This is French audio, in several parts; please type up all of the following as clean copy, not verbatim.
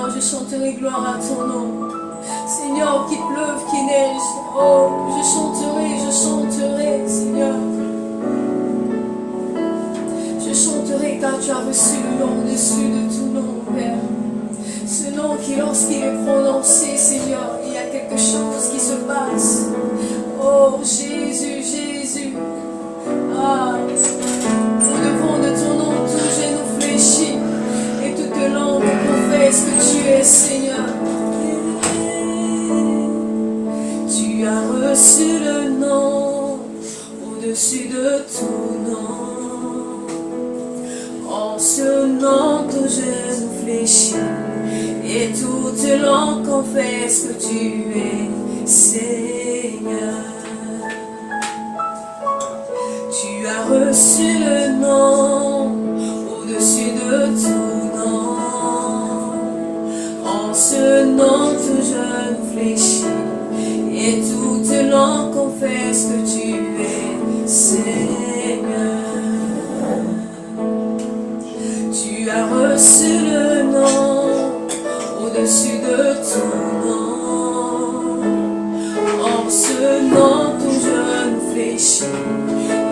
Seigneur, je chanterai gloire à ton nom. Seigneur, qu'il pleuve, qu'il neige, oh, je chanterai, Seigneur. Je chanterai car tu as reçu le nom au-dessus de tout nom, Père. Ce nom qui, lorsqu'il est prononcé, Seigneur, il y a quelque chose qui se passe. Oh, Jésus, Jésus. Ah, au-devant de ton nom, tout genou fléchit et toute langue confesse que tu es Seigneur. Tu as reçu le nom au-dessus de tout nom. En ce nom, tout genou fléchit et toute langue confesse que tu es Seigneur. Tu as reçu le nom au-dessus de tout nom. En ce nom, tout genou fléchit et toute langue confesse que tu es Seigneur. Tu as reçu le nom au-dessus de tout nom. En ce nom, tout genou fléchit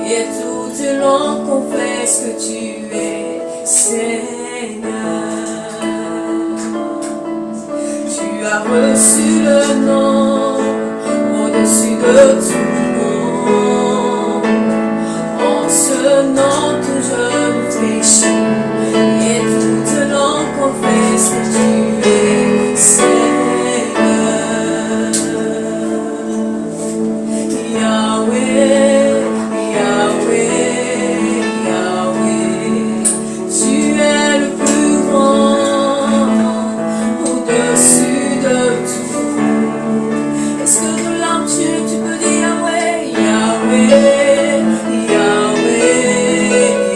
et toute langue confesse que tu es Seigneur. Tu as reçu le nom au-dessus de tout nom. En ce nom, tout genou fléchit et toute langue confesse que tu es Seigneur. Yahweh, Yahweh, Yahweh, tu es le plus grand au-dessus de tout. Est-ce que de l'âme tu peux dire Yahweh, Yahweh, Yahweh,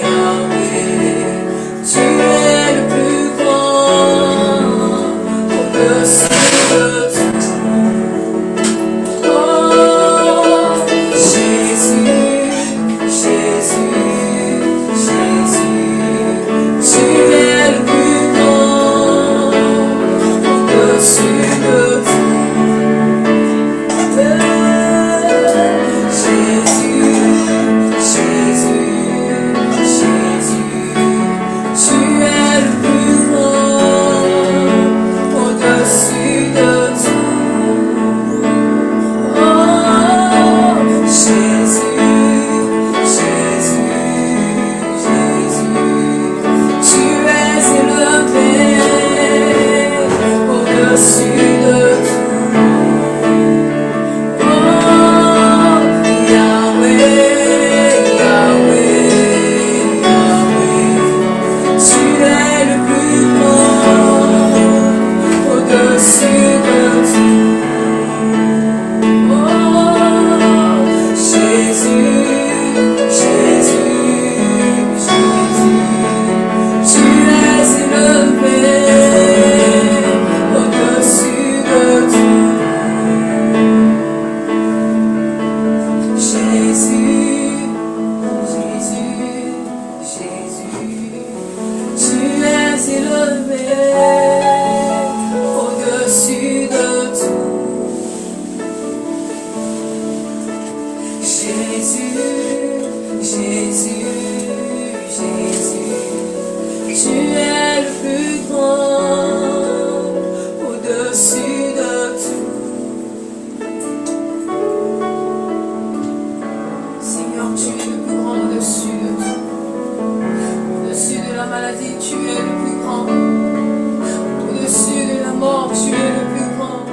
Yahweh, tu es le plus grand au-dessus de tout. Oh, Jésus, Jésus, Jésus, tu es le plus grand au-dessus de tout. Jésus, Jésus, Jésus, tu es le plus grand au-dessus de tout. Oh, Jésus, Jésus, Jésus, tu es élevé au-dessus de tout. Oh, Yahweh, Yahweh, Yahweh, tu es le plus grand au-dessus de tout. Oh, Jésus, Jésus, Jésus, tu es élevé au-dessus de tout. Jésus, Jésus, Jésus, tu es élevé au-dessus de tout. Jésus, Jésus, Jésus, tu es le plus grand au-dessus de tout. Seigneur, tu es le plus grand au-dessus de tout. Au-dessus de la maladie, tu es le plus grand. Au-dessus de la mort, tu es le plus grand.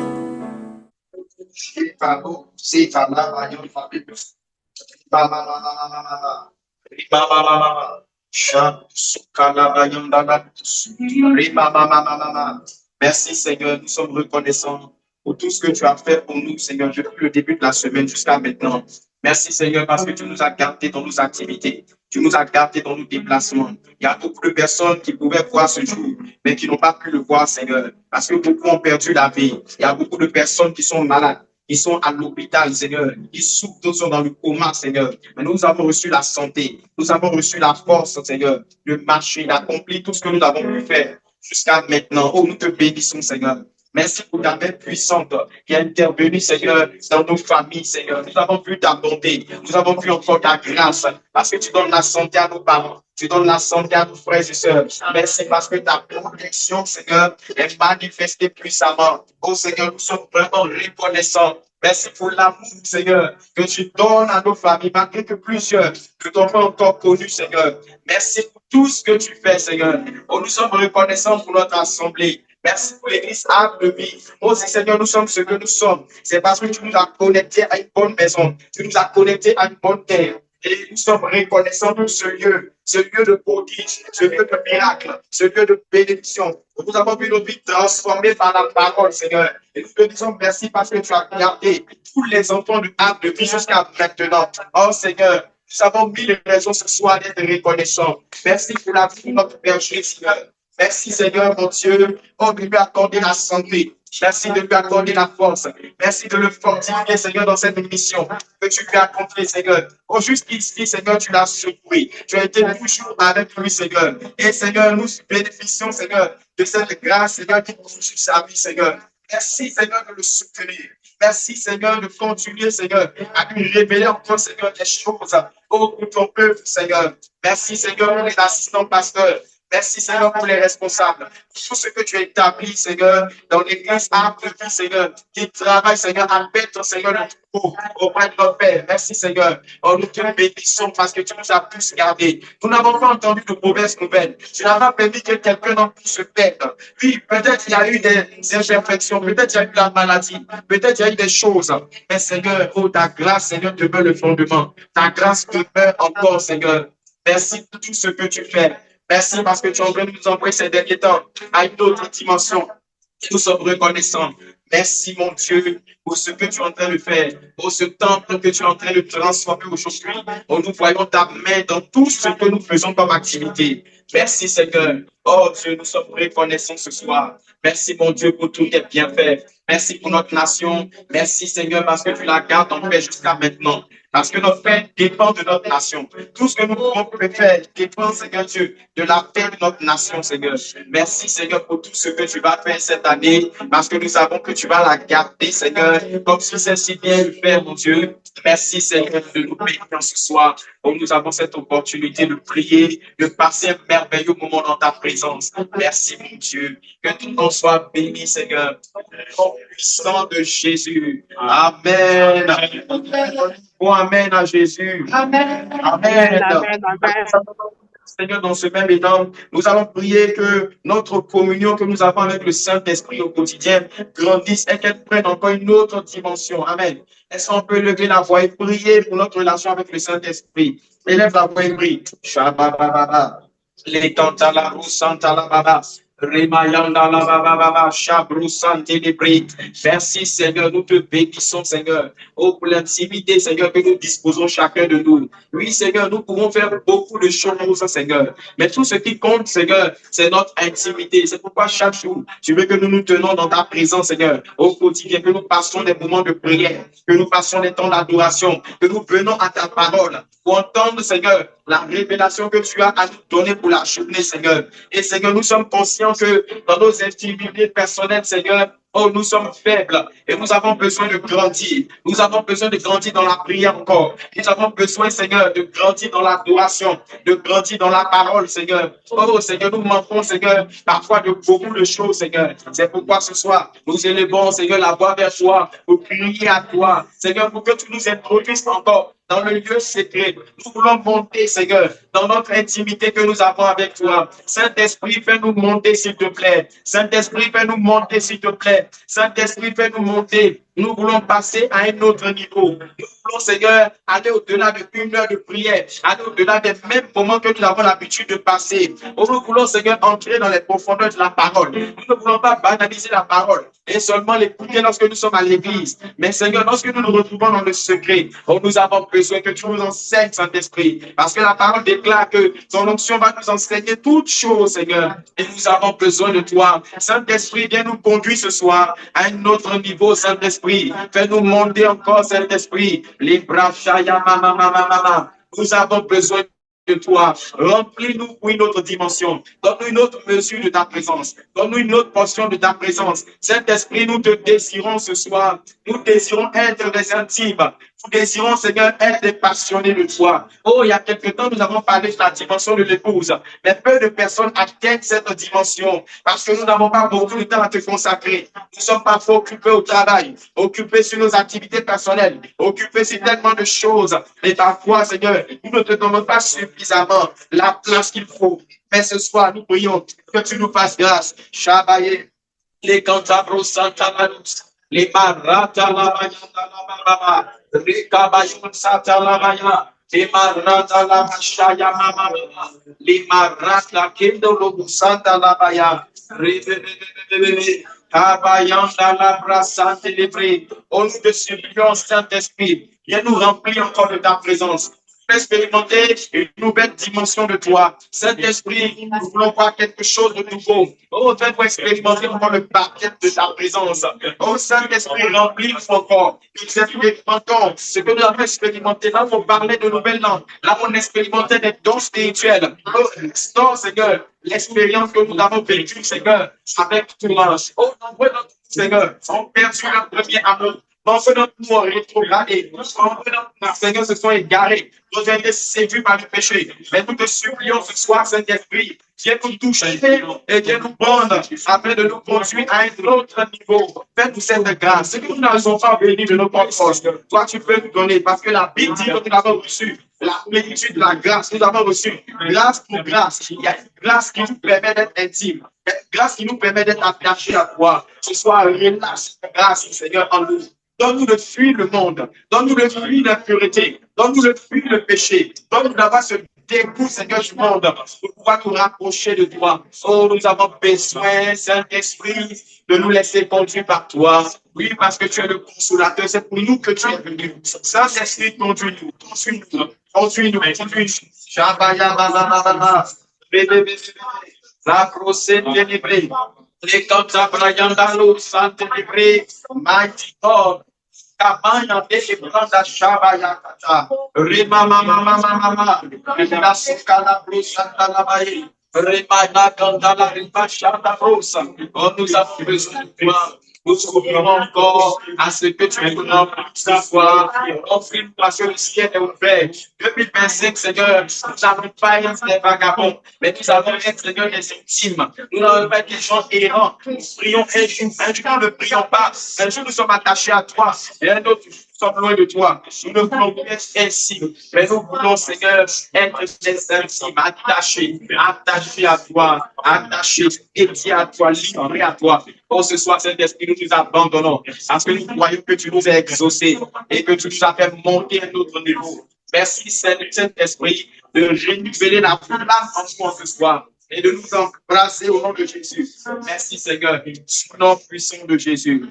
Merci Seigneur, nous sommes reconnaissants pour tout ce que tu as fait pour nous, Seigneur, depuis le début de la semaine jusqu'à maintenant. Merci Seigneur parce que tu nous as gardés dans nos activités, tu nous as gardés dans nos déplacements. Il y a beaucoup de personnes qui pouvaient voir ce jour, mais qui n'ont pas pu le voir, Seigneur, parce que beaucoup ont perdu la vie. Il y a beaucoup de personnes qui sont malades. Ils sont à l'hôpital, Seigneur. Ils souffrent, d'autres sont dans le coma, Seigneur. Mais nous avons reçu la santé. Nous avons reçu la force, Seigneur, de marcher, d'accomplir tout ce que nous avons pu faire. jusqu'à maintenant. Oh, nous te bénissons, Seigneur. Merci pour ta main puissante qui est intervenue, Seigneur, dans nos familles, Seigneur. Nous avons vu ta bonté. Nous avons vu encore ta grâce. Parce que tu donnes la santé à nos parents. Tu donnes la santé à nos frères et sœurs. Merci parce que ta protection, Seigneur, est manifestée puissamment. Oh, Seigneur, nous sommes vraiment reconnaissants. Merci pour l'amour, Seigneur, que tu donnes à nos familles, malgré que plusieurs ne t'ont pas encore connu, Seigneur. Merci pour tout ce que tu fais, Seigneur. Oh, nous sommes reconnaissants pour notre assemblée. Merci pour l'église Arbre de Vie. Oh, Seigneur, nous sommes ce que nous sommes. C'est parce que tu nous as connectés à une bonne maison. Tu nous as connectés à une bonne terre. Et nous sommes reconnaissants pour ce lieu de prodige, ce lieu de miracle, ce lieu de bénédiction. Nous avons vu nos vies transformées par la parole, Seigneur. Et nous te disons merci parce que tu as gardé tous les enfants du Arbre de Vie jusqu'à maintenant. Oh, Seigneur, nous avons mis les raisons ce soir d'être reconnaissants. Merci pour la vie de notre berger, Seigneur. Merci, Seigneur, mon Dieu, oh, de lui accorder la santé. Merci de lui accorder la force. Merci de le fortifier, Seigneur, dans cette mission que tu lui as confiée, Seigneur. Oh, jusqu'ici, Seigneur, tu l'as secouru. Tu as été toujours avec lui, Seigneur. Et, Seigneur, nous bénéficions, Seigneur, de cette grâce, Seigneur, qui poursuit sa vie, Seigneur. Merci, Seigneur, de le soutenir. Merci, Seigneur, de continuer, Seigneur, à lui révéler encore, Seigneur, des choses pour ton peuple, Seigneur. Merci, Seigneur, pour les assistants pasteurs. Merci, Seigneur, pour les responsables. Pour tout ce que tu as établi, Seigneur, dans l'église Arbre de Vie, Seigneur, qui travaille, Seigneur, à mettre, Seigneur, le troupeau auprès de notre Père. Merci, Seigneur. Oh, nous te bénissons parce que tu nous as tous gardés. Nous n'avons pas entendu de mauvaises nouvelles. Tu n'as pas permis que quelqu'un n'en puisse se perdre. Oui, peut-être il y a eu des imperfections, peut-être il y a eu la maladie, peut-être il y a eu des choses. Mais, Seigneur, oh, ta grâce, Seigneur, demeure le fondement. Ta grâce demeure encore, Seigneur. Merci pour tout ce que tu fais. Merci parce que tu es en train de nous envoyer ces derniers temps à une autre dimension. Nous sommes reconnaissants. Merci, mon Dieu, pour ce que tu es en train de faire, pour ce temple que tu es en train de transformer aujourd'hui. Oh, nous voyons ta main dans tout ce que nous faisons comme activité. Merci, Seigneur. Oh, Dieu, nous sommes reconnaissants ce soir. Merci, mon Dieu, pour tous tes bienfaits. Merci pour notre nation. Merci, Seigneur, parce que tu la gardes en paix jusqu'à maintenant. Parce que notre paix dépend de notre nation. Tout ce que nous pouvons faire dépend, Seigneur Dieu, de la paix de notre nation, Seigneur. Merci, Seigneur, pour tout ce que tu vas faire cette année, parce que nous savons que tu vas la garder, Seigneur, comme si c'est si bien le faire, mon Dieu. Merci, Seigneur, de nous bénir ce soir, où nous avons cette opportunité de prier, de passer un merveilleux moment dans ta présence. Merci, mon Dieu. Que tout le monde soit béni, Seigneur. Au puissant de Jésus. Amen. Oh, amen à Jésus. Amen. Amen. Amen. Amen. Seigneur, dans ce même élan, nous allons prier que notre communion que nous avons avec le Saint-Esprit au quotidien grandisse et qu'elle prenne encore une autre dimension. Amen. Est-ce qu'on peut lever la voix et prier pour notre relation avec le Saint-Esprit? Élève la voix et prie. Shabba-ba-ba-ba. Les tantala, santala, baba. Remayanda la baba Chabrou santé des prix. Merci Seigneur, nous te bénissons Seigneur. Oh, pour l'intimité Seigneur que nous disposons chacun de nous. Oui Seigneur, nous pouvons faire beaucoup de choses Seigneur. Mais tout ce qui compte Seigneur, c'est notre intimité. C'est pourquoi chaque jour, tu veux que nous nous tenons dans ta présence Seigneur. Au quotidien, que nous passions des moments de prière, que nous passions des temps d'adoration, que nous venons à ta parole pour entendre Seigneur la révélation que tu as à nous donner pour la journée Seigneur. Et Seigneur, nous sommes conscients que dans nos intimités personnelles, Seigneur, oh, nous sommes faibles et nous avons besoin de grandir. Nous avons besoin de grandir dans la prière encore. Nous avons besoin, Seigneur, de grandir dans l'adoration, de grandir dans la parole, Seigneur. Oh, Seigneur, nous manquons, Seigneur, parfois de beaucoup de choses, Seigneur. C'est pourquoi ce soir, nous élevons, Seigneur, la voix vers toi pour crier à toi, Seigneur, pour que tu nous introduises encore dans le lieu secret. Nous voulons monter, Seigneur, dans notre intimité que nous avons avec toi. Saint-Esprit, fais-nous monter, s'il te plaît. Saint-Esprit, fais-nous monter, s'il te plaît. Saint-Esprit, fais-nous monter. Nous voulons passer à un autre niveau. Nous voulons, Seigneur, aller au-delà de 1 heure de prière, aller au-delà des mêmes moments que nous avons l'habitude de passer. Nous voulons, Seigneur, entrer dans les profondeurs de la parole. Nous ne voulons pas banaliser la parole et seulement l'écouter lorsque nous sommes à l'église. Mais, Seigneur, lorsque nous nous retrouvons dans le secret, nous avons besoin que tu nous enseignes, Saint-Esprit, parce que la parole déclare que ton onction va nous enseigner toutes choses, Seigneur. Et nous avons besoin de toi. Saint-Esprit, viens nous conduire ce soir à un autre niveau, Saint-Esprit. Fais-nous monter encore, Saint-Esprit. Les bras, chaya, mama, mama, mama. Nous avons besoin de toi. Remplis-nous pour une autre dimension. Donne-nous une autre mesure de ta présence. Donne-nous une autre portion de ta présence. Saint-Esprit, nous te désirons ce soir. Nous désirons être des intimes. Nous désirons, Seigneur, être des passionnés de toi. Oh, il y a quelque temps, nous avons parlé de la dimension de l'épouse. Mais peu de personnes atteignent cette dimension parce que nous n'avons pas beaucoup de temps à te consacrer. Nous sommes parfois occupés au travail, occupés sur nos activités personnelles, occupés sur tellement de choses. Et parfois, Seigneur, nous ne te donnons pas suffisamment la place qu'il faut. Mais ce soir, nous prions que tu nous fasses grâce. Shabaye, les cantabros Santa Manus, les marata la bayanda la les cabayons Santa la bayanda. Les marata la machaya mama, les marata la kendo lobu Santa la baya, Kabayanda la brassante livrée. Oh, nous te supplions, Saint-Esprit, viens nous remplir encore de ta présence. Expérimenter une nouvelle dimension de toi. Saint-Esprit, nous voulons voir quelque chose de nouveau. Oh, fais-nous expérimenter encore le paquet de ta présence. Oh, Saint-Esprit, remplis-nous encore. Nous expérimentons ce que nous avons expérimenté. Là, on parlait de nouvelles langues. Là, on expérimentait des dons spirituels. Oh, Seigneur, l'expérience que nous avons vécue, Seigneur, avec toi. Oh, nombreux d'entre nous, Seigneur, ont perdu leur premier amour. Nombreux d'entre nous ont rétrogradé. Nombreux d'entre nous, Seigneur, se sont égarés. Nous avons été séduits par le péché. Mais nous te supplions ce soir, Saint-Esprit, viens nous toucher et viens nous prendre afin de nous conduire à un autre niveau. Fais-nous cette grâce. Ce que nous n'avons pas béni de nos propres forces, toi, tu peux nous donner parce que la Bible dit que nous l'avons reçu. La plénitude de la grâce, nous avons reçu grâce pour grâce. Il y a une grâce qui nous permet d'être intime. Une grâce qui nous permet d'être attachés à toi. Ce soir, relâche cette grâce, Seigneur, en nous. Donne-nous de fuir le monde. Donne-nous de fuir l'impureté. Donne-nous de fuir le péché. Donne-nous d'avoir ce dégoût, Seigneur, du monde pour pouvoir nous rapprocher de toi. Oh, nous avons besoin, Saint-Esprit, de nous laisser conduire par toi. Oui, parce que tu es le consolateur. C'est pour nous que tu es venu. Saint-Esprit, conduis-nous. Conduis-nous. Conduis-nous. Conduis-nous. La procède délivrée. Les cantabrayandalo, Sainte livrée. Mighty God. Kabanya de Branda Shabaya Kata. Rima mama mama mama. La Sukala Brusanta la Baye. Rima Kandala Ripa Shanta Brosa. Oh, nous avons besoin de toi. Nous souhaitons encore à ce que tu nous remplis ce soir. Offre-nous parce que le ciel est ouvert. 2025, Seigneur, nous n'allons pas être des vagabonds, mais nous allons être, Seigneur, des intimes. Nous n'allons pas être des gens errants. Nous prions un jour nous ne prions pas. Un jour, nous sommes attachés à toi. Et un autre, nous sommes loin de toi. Nous ne voulons plus être intimes, mais nous voulons, Seigneur, être des intimes, attachés à toi, attachés, dédiés à toi, livrés à toi. Oh, ce soir, Saint-Esprit, nous nous abandonnons parce que nous croyons que tu nous as exaucés et que tu nous as fait monter à un autre niveau. Merci, Saint-Esprit, de renouveler la flamme en nous ce soir et de nous embrasser au nom de Jésus. Merci, Seigneur, au nom puissant de Jésus.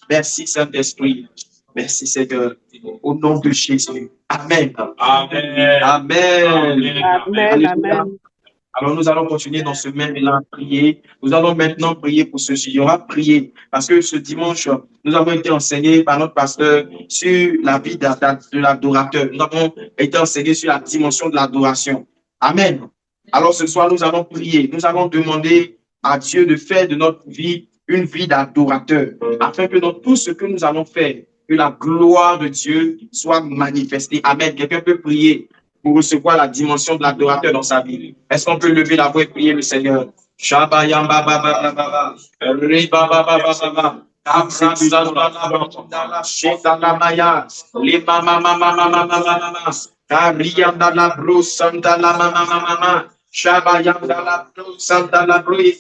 Merci, Saint-Esprit. Merci, Seigneur, au nom de Jésus. Amen. Amen. Amen. Amen. Amen. Alors, nous allons continuer dans ce même élan à prier. Nous allons maintenant prier pour ceci. On va prier parce que ce dimanche, nous avons été enseignés par notre pasteur sur la vie de l'adorateur. Nous avons été enseignés sur la dimension de l'adoration. Amen. Alors, ce soir, nous allons prier. Nous allons demander à Dieu de faire de notre vie une vie d'adorateur afin que dans tout ce que nous allons faire, que la gloire de Dieu soit manifestée. Amen. Quelqu'un peut prier pour recevoir la dimension de l'adorateur dans sa vie. Est-ce qu'on peut lever la voix et prier le Seigneur? Shabayamba baba baba, riba baba baba, amrasa la sheta la maya, li mama mama mama mama, karianda la brusanda la mama mama, shabayanda la brusanda la brui.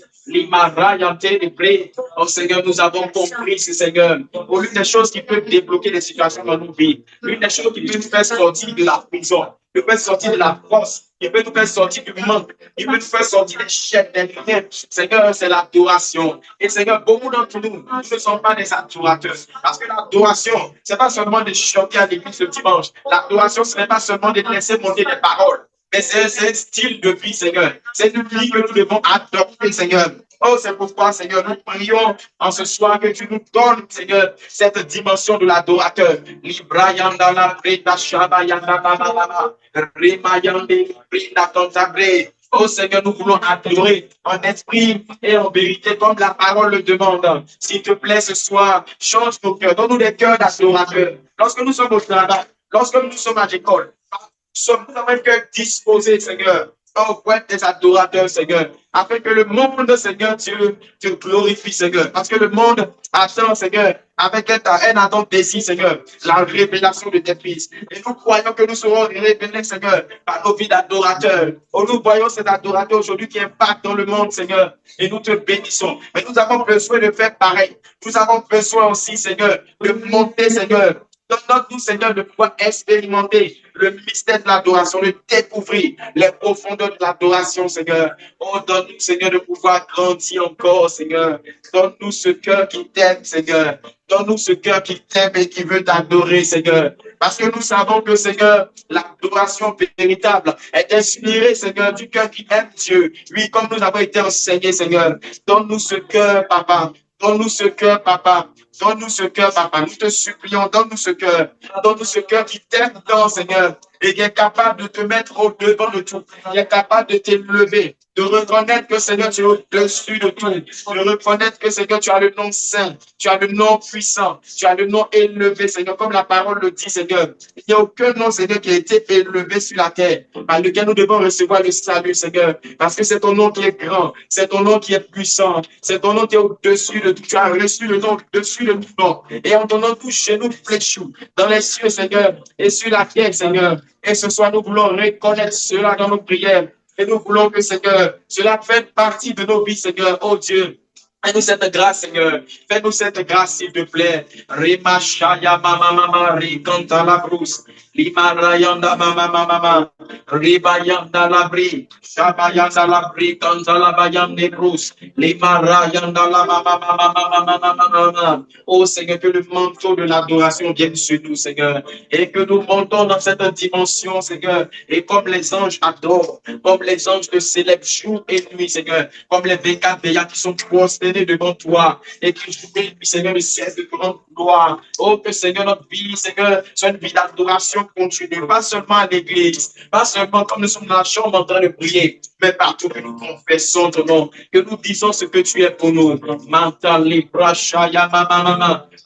Oh Seigneur, nous avons compris ce Seigneur. Pour l'une des choses qui peut débloquer les situations dans nos vies, l'une des choses qui peut nous faire sortir de la prison, qui peut nous faire sortir de la force, qui peut nous faire sortir du manque, qui peut nous faire sortir des chaînes, des liens. Seigneur, c'est l'adoration. Et Seigneur, beaucoup d'entre nous ne sont pas des adorateurs. Parce que l'adoration, ce n'est pas seulement de chanter à l'église le dimanche. L'adoration, ce n'est pas seulement de laisser monter des paroles. Mais c'est un style de vie, Seigneur. C'est une vie que nous devons adopter, Seigneur. Oh, c'est pourquoi, Seigneur, nous prions en ce soir que tu nous donnes, Seigneur, cette dimension de l'adorateur. Libra yanda la preta shaba yanda la la la la. Rima yande preta contabre. Oh Seigneur, nous voulons adorer en esprit et en vérité comme la parole le demande. S'il te plaît, ce soir, change nos cœurs. Donne-nous des cœurs d'adorateurs. Lorsque nous sommes au travail, lorsque nous sommes à l'école, nous avons un cœur disposé, Seigneur. Oh, pour être des adorateurs, Seigneur. Afin que le monde, Seigneur, Dieu, te glorifie, Seigneur. Parce que le monde attend, Seigneur, avec un attente désir, Seigneur, la révélation de tes fils. Et nous croyons que nous serons révélés, Seigneur, par nos vies d'adorateurs. Oh, nous voyons cet adorateur aujourd'hui qui impacte dans le monde, Seigneur. Et nous te bénissons. Mais nous avons besoin de faire pareil. Nous avons besoin aussi, Seigneur, de monter, Seigneur. Donne-nous, Seigneur, de pouvoir expérimenter le mystère de l'adoration, de découvrir les profondeurs de l'adoration, Seigneur. Oh, donne-nous, Seigneur, de pouvoir grandir encore, Seigneur. Donne-nous ce cœur qui t'aime, Seigneur. Donne-nous ce cœur qui t'aime et qui veut t'adorer, Seigneur. Parce que nous savons que, Seigneur, l'adoration véritable est inspirée, Seigneur, du cœur qui aime Dieu. Oui, comme nous avons été enseignés, Seigneur. Donne-nous ce cœur, Papa. Donne-nous ce cœur, Papa. Donne-nous ce cœur, Papa. Nous te supplions, donne-nous ce cœur. Donne-nous ce cœur qui t'aime tant, Seigneur, et qui est capable de te mettre au-devant de tout, qui est capable de t'élever, de reconnaître que, Seigneur, tu es au-dessus de tout, de reconnaître que, Seigneur, tu as le nom saint, tu as le nom puissant, tu as le nom élevé, Seigneur, comme la parole le dit, Seigneur. Il n'y a aucun nom, Seigneur, qui a été élevé sur la terre, par lequel nous devons recevoir le salut, Seigneur, parce que c'est ton nom qui est grand, c'est ton nom qui est puissant, c'est ton nom qui est au-dessus de tout. Tu as reçu le nom au-dessus de tout nom. Et en ton nom, tous chez nous fléchous, dans les cieux, Seigneur, et sur la terre, Seigneur. Et ce soir, nous voulons reconnaître cela dans nos prières. Et nous voulons que, Seigneur, cela fait partie de nos vies, Seigneur. Oh Dieu, fais-nous cette grâce, Seigneur. Fais-nous cette grâce, s'il te plaît. Rima shaya mama mama rikanta la brousse. Lima rayanda mama mama. Riba yanda la bri. Shaba yanda la bri kanta la bayande brousse. Lima rayanda la mama mama mama. Oh Seigneur, que le manteau de l'adoration vienne sur nous, Seigneur. Et que nous montons dans cette dimension, Seigneur. Et comme les anges adorent, comme les anges te célèbrent jour et nuit, Seigneur. Comme les 24 veillards qui sont prosternés devant toi et qui jouent, Seigneur, le ciel de grande gloire. Oh, que Seigneur, notre vie, Seigneur, soit une vie d'adoration continue, pas seulement à l'église, pas seulement comme nous sommes dans la chambre en train de prier, mais partout que nous confessons ton nom, que nous disons ce que tu es pour nous.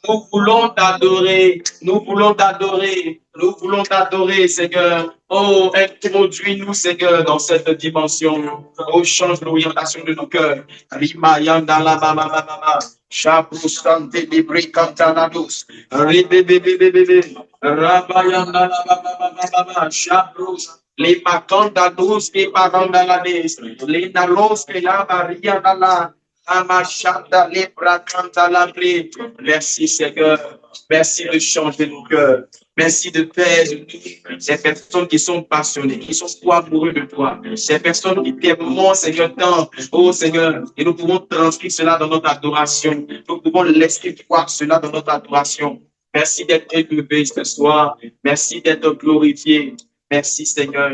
Nous voulons t'adorer, nous voulons t'adorer, nous voulons t'adorer, Seigneur. Oh, introduis-nous, Seigneur, dans cette dimension. Oh, change l'orientation de nos cœurs. Rimayanda la mama mama. Chabrou sante libri cantanados. Ribébébébébé. Rabayanda la mama mama. Chabrou. Les macandados et parandalades. Les nalos et la maria la. Amachanda libra cantalabri. Merci, Seigneur. Merci de changer nos cœurs. Merci de faire de nous ces personnes qui sont passionnées, qui sont amoureux de toi. Ces personnes qui t'aiment, Seigneur, tant. Oh Seigneur, et nous pouvons transcrire cela dans notre adoration. Nous pouvons laisser voir cela dans notre adoration. Merci d'être élevé ce soir. Merci d'être glorifié. Merci Seigneur.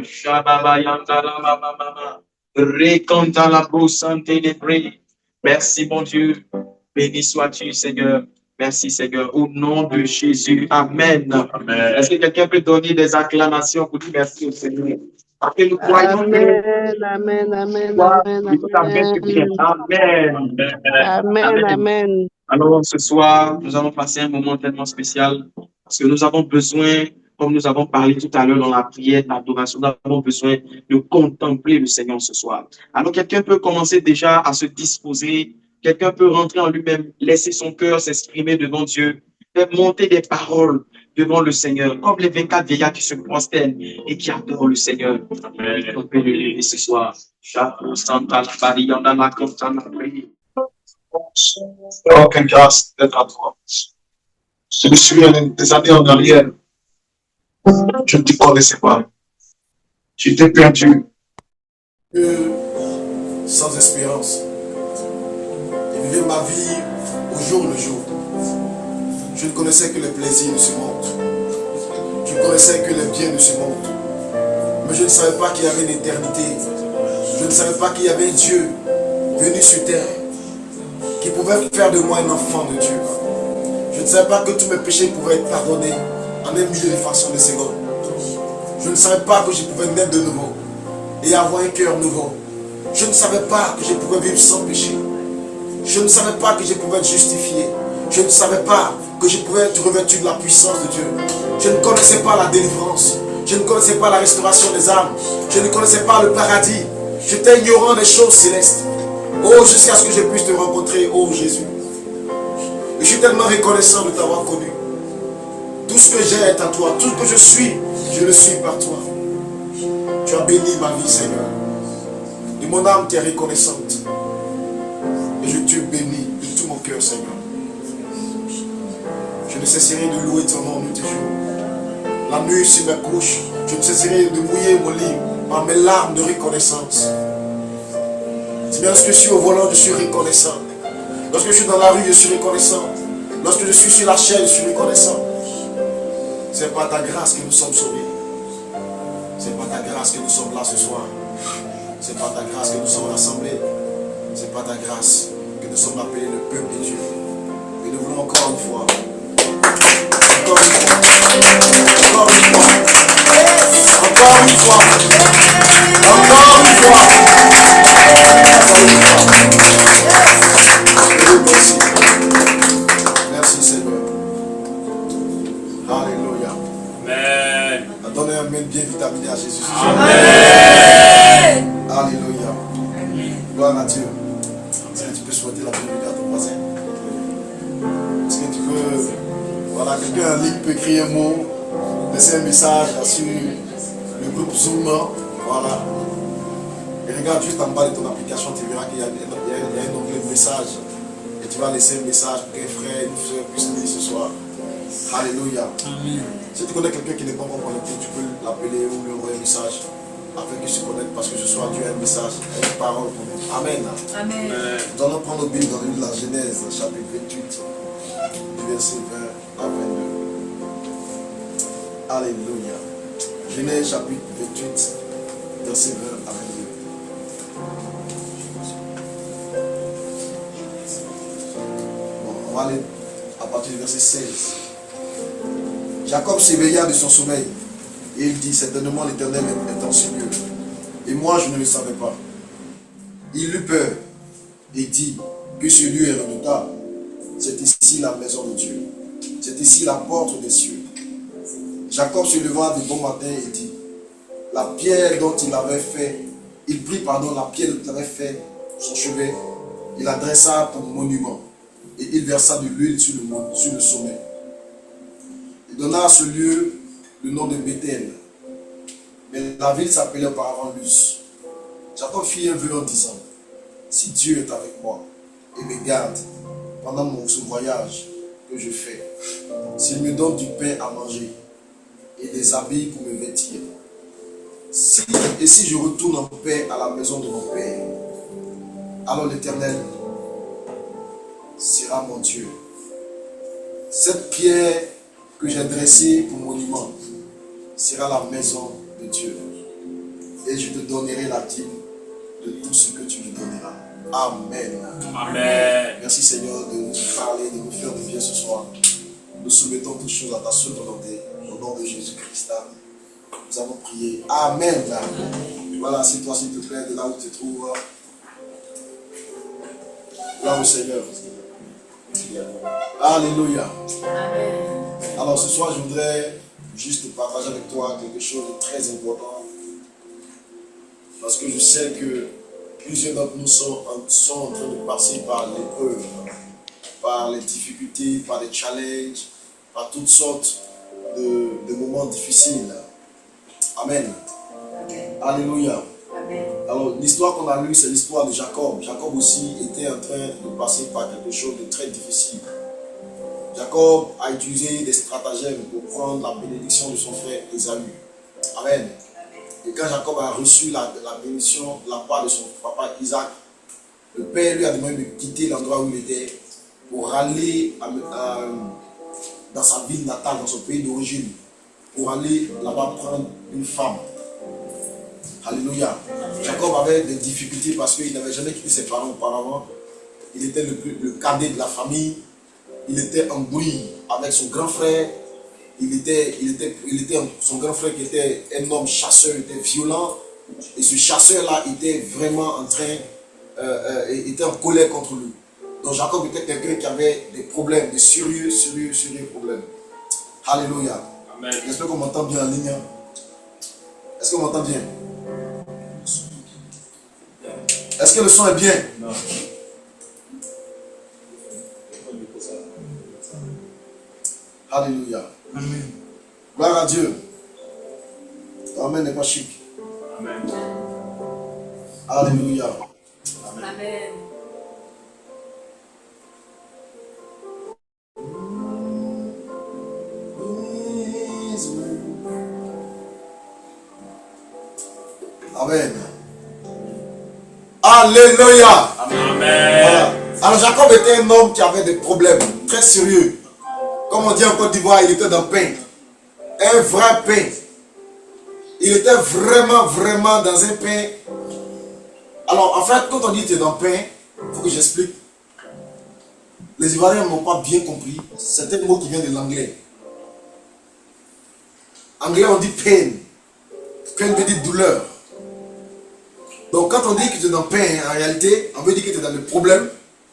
Merci mon Dieu. Béni sois-tu Seigneur. Merci Seigneur, au nom de Jésus. Amen. Amen. Est-ce que quelqu'un peut donner des acclamations pour dire merci au Seigneur? Parce que nous croyons Amen, amen, amen, amen, amen, amen. Alors ce soir, nous allons passer un moment tellement spécial parce que nous avons besoin, comme nous avons parlé tout à l'heure dans la prière d'adoration, nous avons besoin de contempler le Seigneur ce soir. Alors quelqu'un peut commencer déjà à se disposer. Quelqu'un peut rentrer en lui-même, laisser son cœur s'exprimer devant Dieu, faire monter des paroles devant le Seigneur, comme les 24 vieillards qui se prosternent et qui adorent le Seigneur. On peut le lever ce soir. Oh, quelle grâce d'être à toi. Je me souviens des années en arrière. Je ne te connaissais pas. J'étais perdu. Sans espérance. Je vivais ma vie au jour le jour. Je ne connaissais que les plaisirs de ce monde. Je ne connaissais que les biens de ce monde. Mais je ne savais pas qu'il y avait une éternité. Je ne savais pas qu'il y avait un Dieu venu sur terre qui pouvait faire de moi un enfant de Dieu. Je ne savais pas que tous mes péchés pouvaient être pardonnés en un milieu de fraction de seconde. Je ne savais pas que je pouvais naître de nouveau et avoir un cœur nouveau. Je ne savais pas que je pouvais vivre sans péché. Je ne savais pas que je pouvais être justifié. Je ne savais pas que je pouvais être revêtu de la puissance de Dieu. Je ne connaissais pas la délivrance. Je ne connaissais pas la restauration des âmes. Je ne connaissais pas le paradis. J'étais ignorant des choses célestes. Oh, jusqu'à ce que je puisse te rencontrer, oh Jésus. Et je suis tellement reconnaissant de t'avoir connu. Tout ce que j'ai est à toi. Tout ce que je suis, je le suis par toi. Tu as béni ma vie, Seigneur. Et mon âme t'est reconnaissante. Et je te bénis de tout mon cœur, Seigneur. Je ne cesserai de louer ton nom nuit et jour. La nuit sur mes couches, je ne cesserai de mouiller mon lit par mes larmes de reconnaissance. C'est bien lorsque je suis au volant, je suis reconnaissant. Lorsque je suis dans la rue, je suis reconnaissant. Lorsque je suis sur la chaise, je suis reconnaissant. C'est par ta grâce que nous sommes sauvés. C'est par ta grâce que nous sommes là ce soir. C'est par ta grâce que nous sommes rassemblés. C'est par ta grâce que nous sommes appelés le peuple de Dieu. Et nous voulons encore une fois. Encore une fois. Encore une fois. Encore une fois. Encore une fois. Merci. Merci Seigneur. Alléluia. Amen. Donnez un amen bien vitaminé à Jésus. Amen. Alléluia. Gloire à Dieu. Est-ce que tu peux souhaiter la bienvenue à ton voisin? Est-ce que tu peux... Voilà, quelqu'un en ligne peut écrire un mot, laisser un message sur le groupe Zoom. Voilà. Et regarde juste en bas de ton application, tu verras qu'il y a un onglet de message. Et tu vas laisser un message pour qu'un frère, une soeur puisse lire ce soir. Alléluia. Amen. Si tu connais quelqu'un qui n'est pas encore connecté, tu peux l'appeler ou lui envoyer un message afin qu'il se connecte, parce que ce soir Dieu a un message, une parole pour nous. Amen. Amen. Nous allons prendre nos Bibles dans le livre de la Genèse, chapitre 28, du verset 20 à 22. Alléluia. Genèse chapitre 28, verset 20 à 22. Bon, on va aller à partir du verset 16. Jacob s'éveilla de son sommeil et il dit: certainement l'Éternel est en ce lieu. Et moi je ne le savais pas. Il eut peur et dit que ce lieu est redoutable. C'est ici la maison de Dieu. C'est ici la porte des cieux. Jacob se leva de bon matin et dit: la pierre dont il avait fait, il prit la pierre dont il avait fait son chevet, il la dressa pour monument et il versa de l'huile sur le sommet. Il donna à ce lieu le nom de Bethel. Mais la ville s'appelait auparavant Luz. Jacob fit un vœu en disant: si Dieu est avec moi et me garde pendant ce voyage que je fais, s'il me donne du pain à manger et des habits pour me vêtir, et si je retourne en paix à la maison de mon Père, alors l'Éternel sera mon Dieu. Cette pierre que j'ai dressée pour monument sera la maison de Dieu. Et je te donnerai la dîme de tout ce que tu me donneras. Amen. Amen. Merci Seigneur de nous parler, de nous faire du bien ce soir. Nous soumettons toutes choses à ta seule volonté. Au nom de Jésus-Christ. Nous avons prié. Amen. Voilà, c'est toi s'il te plaît, de là où tu te trouves. Là où Seigneur. Alléluia. Amen. Alors ce soir, je voudrais juste partager avec toi quelque chose de très important. Parce que je sais que plusieurs d'entre nous sont en train de passer par l'épreuve, par les difficultés, par les challenges, par toutes sortes de moments difficiles. Amen. Alléluia. Amen. Alors l'histoire qu'on a lue, c'est l'histoire de Jacob. Jacob aussi était en train de passer par quelque chose de très difficile. Jacob a utilisé des stratagèmes pour prendre la bénédiction de son frère Ésaü. Amen. Et quand Jacob a reçu la bénédiction de la part de son papa Isaac, le père lui a demandé de quitter l'endroit où il était pour aller dans sa ville natale, dans son pays d'origine, pour aller là-bas prendre une femme. Alléluia. Jacob avait des difficultés parce qu'il n'avait jamais quitté ses parents auparavant. Il était le cadet de la famille. Il était en bruit avec son grand frère. Son grand frère qui était un homme chasseur, était violent. Et ce chasseur-là était vraiment était en colère contre lui. Donc Jacob était quelqu'un qui avait des problèmes, des sérieux problèmes. Alléluia. Amen. J'espère qu'on m'entend bien en ligne. Est-ce qu'on m'entend bien? Est-ce que le son est bien? Non. Alléluia. Gloire à Dieu. Amen n'est pas chic. Amen. Alléluia. Amen. Amen. Alléluia. Amen. Voilà. Alors Jacob était un homme qui avait des problèmes très sérieux. Comme on dit en Côte d'Ivoire, il était dans le pain. Un vrai pain. Il était vraiment dans un pain. Alors en fait, quand on dit que tu es dans le pain, il faut que j'explique. Les Ivoiriens n'ont pas bien compris. C'est un mot qui vient de l'anglais. En anglais, on dit pain. Pain veut dire douleur. Donc quand on dit que tu es dans le pain, en réalité, on veut dire que tu es dans le problème,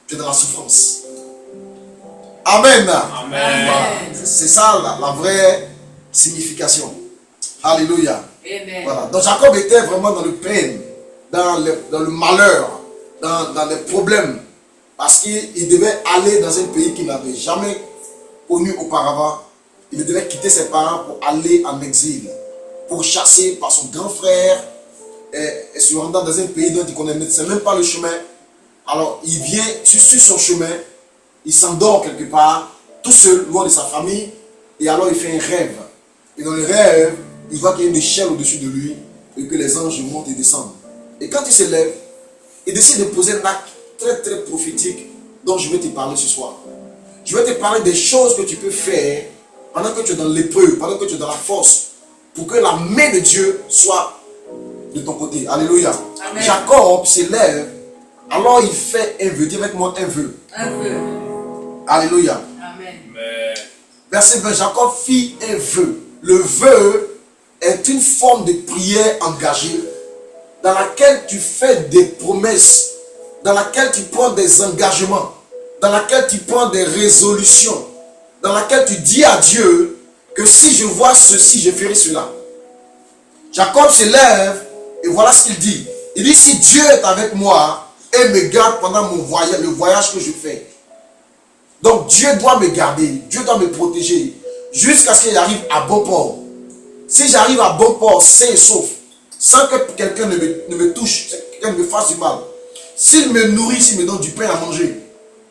tu es dans la souffrance. Amen. Amen. C'est ça la vraie signification. Alléluia. Amen. Voilà. Donc Jacob était vraiment dans le pain, dans le malheur, dans les problèmes. Parce qu'il devait aller dans un pays qu'il n'avait jamais connu auparavant. Il devait quitter ses parents pour aller en exil, pour chasser par son grand frère et se rendant dans un pays dont il ne connaissait même pas le chemin. Alors il vient sur son chemin, il s'endort quelque part, tout seul, loin de sa famille, et alors il fait un rêve. Et dans le rêve, il voit qu'il y a une échelle au-dessus de lui et que les anges montent et descendent. Et quand il se lève, il décide de poser un acte très prophétique dont je vais te parler ce soir. Je vais te parler des choses que tu peux faire pendant que tu es dans l'épreuve, pendant que tu es dans la force, pour que la main de Dieu soit de ton côté. Alléluia. Amen. Jacob se lève, alors il fait un vœu. Dis avec moi un vœu. Un vœu. Alléluia. Amen. Amen. Verset 20, Jacob fit un vœu. Le vœu est une forme de prière engagée dans laquelle tu fais des promesses, dans laquelle tu prends des engagements, dans laquelle tu prends des résolutions, dans laquelle tu dis à Dieu que si je vois ceci, je ferai cela. Jacob se lève et voilà ce qu'il dit. Il dit, si Dieu est avec moi et me garde pendant mon voyage, le voyage que je fais. Donc Dieu doit me garder, Dieu doit me protéger jusqu'à ce qu'il arrive à bon port. Si j'arrive à bon port, sain et sauf, sans que quelqu'un ne me touche, quelqu'un me fasse du mal, s'il me nourrit, s'il me donne du pain à manger,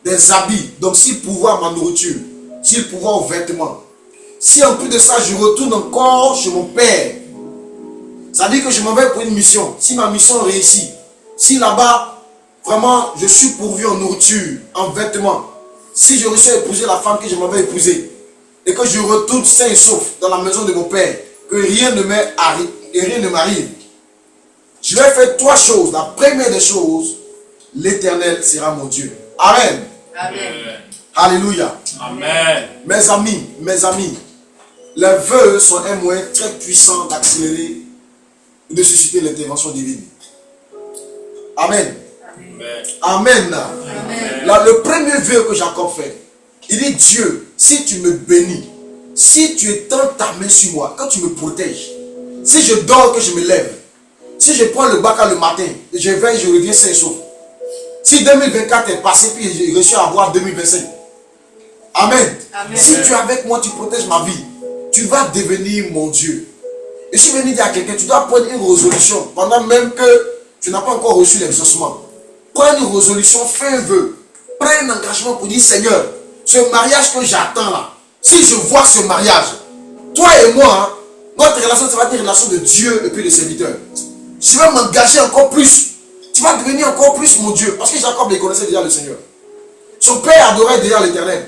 des habits, donc s'il pourvoit ma nourriture, s'il pourvoit aux vêtements, si en plus de ça je retourne encore chez mon père, ça veut dire que je m'en vais pour une mission. Si ma mission réussit, si là-bas vraiment je suis pourvu en nourriture, en vêtements, si je réussis à épouser la femme que je m'en vais épouser, et que je retourne sain et sauf dans la maison de mon père, que rien ne m'arrive, je vais faire trois choses. La première des choses, l'Éternel sera mon Dieu. Amen. Amen. Alléluia. Amen. Mes amis, les vœux sont un moyen très puissant d'accélérer et de susciter l'intervention divine. Amen. Amen. Amen. Là, le premier vœu que Jacob fait, il dit, Dieu, si tu me bénis, si tu étends ta main sur moi, quand tu me protèges, si je dors, que je me lève, si je prends le bac le matin, je vais, je reviens sain et sauf. Si 2024 est passé, puis j'ai réussi à avoir 2025. Amen. Amen. Si tu es avec moi, tu protèges ma vie, tu vas devenir mon Dieu. Et je suis venu dire à quelqu'un, tu dois prendre une résolution, pendant même que tu n'as pas encore reçu l'exaucement. Prends une résolution, fais un vœu, prends un engagement pour dire, Seigneur, ce mariage que j'attends là, si je vois ce mariage, toi et moi, notre relation, ça va être une relation de Dieu et puis de serviteur. Je vais m'engager encore plus. Tu vas devenir encore plus mon Dieu. Parce que Jacob les connaissait déjà le Seigneur. Son père adorait déjà l'Éternel.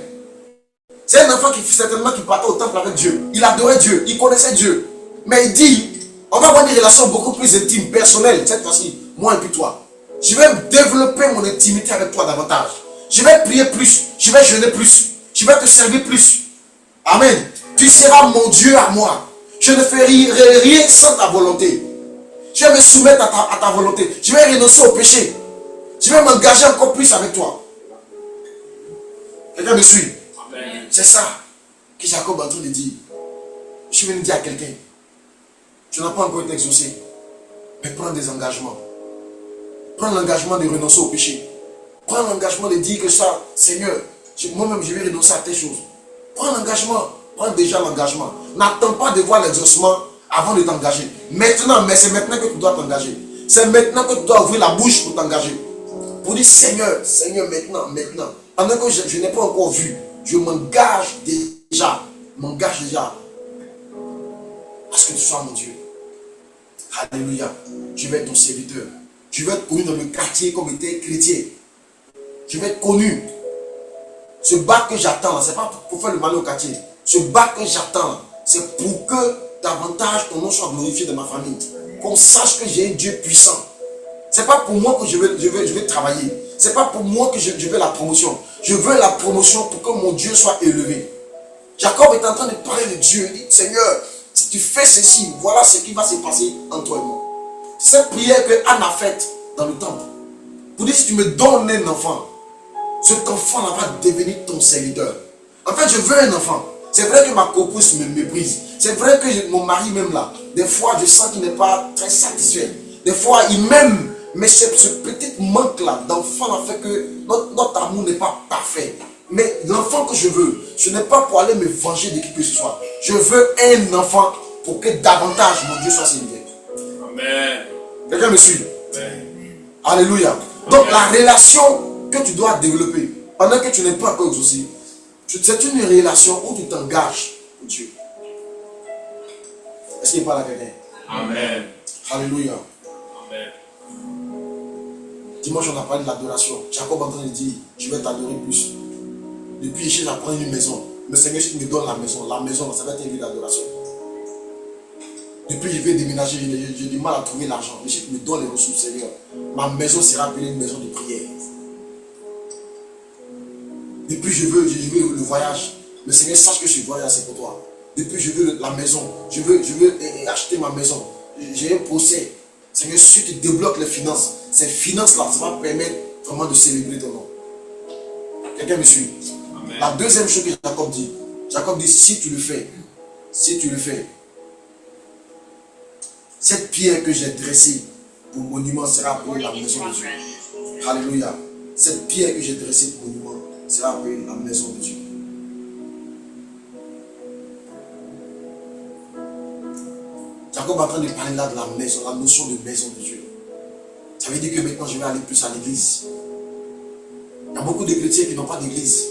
C'est un enfant qui certainement qui partait au temple avec Dieu. Il adorait Dieu, il connaissait Dieu. Mais il dit, on va avoir une relation beaucoup plus intime, personnelle, cette fois-ci, moi et puis toi. Je vais développer mon intimité avec toi davantage. Je vais prier plus. Je vais jeûner plus. Je vais te servir plus. Amen. Tu seras mon Dieu à moi. Je ne ferai rien sans ta volonté. Je vais me soumettre à ta volonté. Je vais renoncer au péché. Je vais m'engager encore plus avec toi. Quelqu'un me suit? C'est ça que Jacob est en train de dire. Je suis venu dire à quelqu'un, tu n'as pas encore été exaucé, mais prends des engagements. Prends l'engagement de renoncer au péché. Prends l'engagement de dire que ça, Seigneur, moi-même je vais renoncer à telle chose. Prends l'engagement. Prends déjà l'engagement. N'attends pas de voir l'exaucement avant de t'engager. Maintenant, mais c'est maintenant que tu dois t'engager. C'est maintenant que tu dois ouvrir la bouche pour t'engager. Pour dire Seigneur, Seigneur, maintenant. Pendant que je n'ai pas encore vu, je m'engage déjà. À ce que tu sois mon Dieu. Alléluia. Je vais être ton serviteur. Je vais être connu dans le quartier comme était chrétien. Je vais être connu. Ce bac que j'attends, ce n'est pas pour faire le mal au quartier. Ce bac que j'attends, c'est pour que davantage ton nom soit glorifié dans ma famille. Qu'on sache que j'ai un Dieu puissant. Ce n'est pas pour moi que je vais travailler. Ce n'est pas pour moi que je veux la promotion. Je veux la promotion pour que mon Dieu soit élevé. Jacob est en train de parler de Dieu. Il dit, Seigneur, si tu fais ceci, voilà ce qui va se passer entre toi et moi. C'est cette prière que Anne a faite dans le temple. Pour dire, si tu me donnes un enfant, cet enfant-là va devenir ton serviteur. En fait, je veux un enfant. C'est vrai que ma copouse me méprise. C'est vrai que mon mari même là, des fois, je sens qu'il n'est pas très satisfait. Des fois, il m'aime. Mais ce petit manque-là d'enfant a fait que notre amour n'est pas parfait. Mais l'enfant que je veux, ce n'est pas pour aller me venger de qui que ce soit. Je veux un enfant pour que davantage mon Dieu soit célébré. Amen. Quelqu'un me suit? Amen. Alléluia. Donc Amen. La relation que tu dois développer pendant que tu n'es pas encore exaucé, c'est une relation où tu t'engages pour Dieu. Est-ce qu'il parle à quelqu'un? Amen. Alléluia. Amen. Dimanche, on a parlé de l'adoration. Jacob est en train de dire, je vais t'adorer plus. Depuis, je vais prendre une maison. Le Seigneur, si tu me donnes la maison, ça va être une vie d'adoration. Depuis, je vais déménager, j'ai du mal à trouver l'argent. Mais si tu me donnes les ressources, Seigneur, ma maison sera appelée une maison de prière. Depuis, je veux le voyage. Le Seigneur, sache que ce voyage, c'est pour toi. Depuis, je veux la maison. Je veux acheter ma maison. J'ai un procès. Seigneur, si tu débloques les finances, ces finances-là, ça va permettre vraiment de célébrer ton nom. Quelqu'un me suit? Amen. La deuxième chose que Jacob dit, si tu le fais, cette pierre que j'ai dressée pour monument sera appelée la maison de Dieu. Alléluia. Cette pierre que j'ai dressée pour monument sera appelée la maison de Dieu. Jacob est en train de parler là de la maison, la notion de maison de Dieu. Ça veut dire que maintenant je vais aller plus à l'église. Il y a beaucoup de chrétiens qui n'ont pas d'église.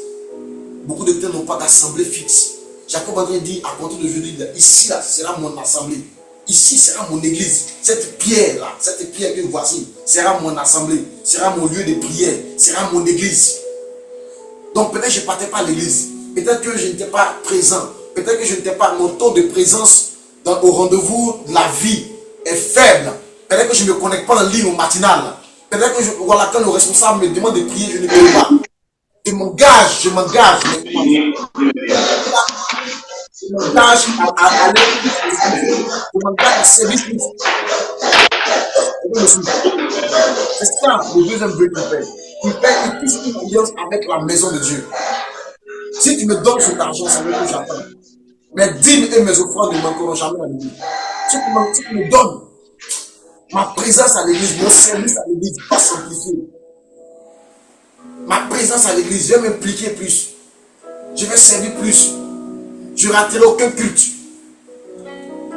Beaucoup de chrétiens n'ont pas d'assemblée fixe. Jacob est en train de dire à compter d'aujourd'hui, ici là, sera mon assemblée. Ici sera mon église. Cette pierre là, cette pierre que voici, sera mon assemblée, sera mon lieu de prière, sera mon église. Donc peut-être que je ne partais pas à l'église. Peut-être que je n'étais pas présent. Peut-être que je n'étais pas, mon taux de présence au rendez-vous de la vie est faible. Peut-être que je ne me connecte pas en ligne au matinal. Peut-être que voilà, quand le responsable me demande de prier, je ne peux pas. Je m'engage. Je m'engage à aller. Je m'engage à servir. C'est ça le deuxième but qu'il fait. Il fait une alliance avec la maison de Dieu. Si tu me donnes cet argent, c'est ce que j'attends. Mes dîmes et mes offrandes ne manqueront jamais à l'église. Si tu me donnes ma présence à l'église, mon service à l'église va s'amplifier. Ma présence à l'église, je vais m'impliquer plus. Je vais servir plus. Je ne raterai aucun culte.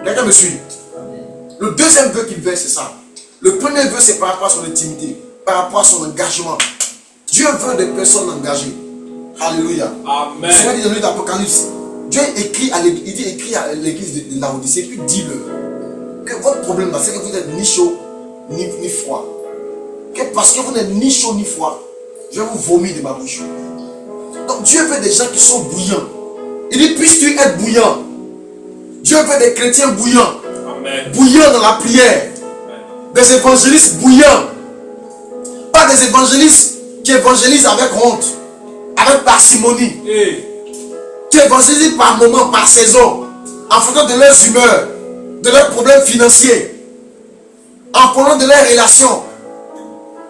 Quelqu'un me suit? Le deuxième vœu qu'il veut, c'est ça. Le premier vœu, c'est par rapport à son intimité, par rapport à son engagement. Dieu veut des personnes engagées. Alléluia. Amen. C'est dit dans le livre d'Apocalypse. Dieu écrit à l'église de Laodicée, puis dis-le que votre problème là, c'est que vous n'êtes ni chaud ni froid. Que parce que vous n'êtes ni chaud ni froid, je vais vous vomir de ma bouche. Donc Dieu veut des gens qui sont bouillants. Il dit, puisses-tu être bouillant. Dieu veut des chrétiens bouillants. Amen. Bouillants dans la prière. Amen. Des évangélistes bouillants. Pas des évangélistes Tu évangélises avec honte, avec parcimonie. Tu évangélises par moment, par saison, en fonction de leurs humeurs, de leurs problèmes financiers, en fonction de leurs relations.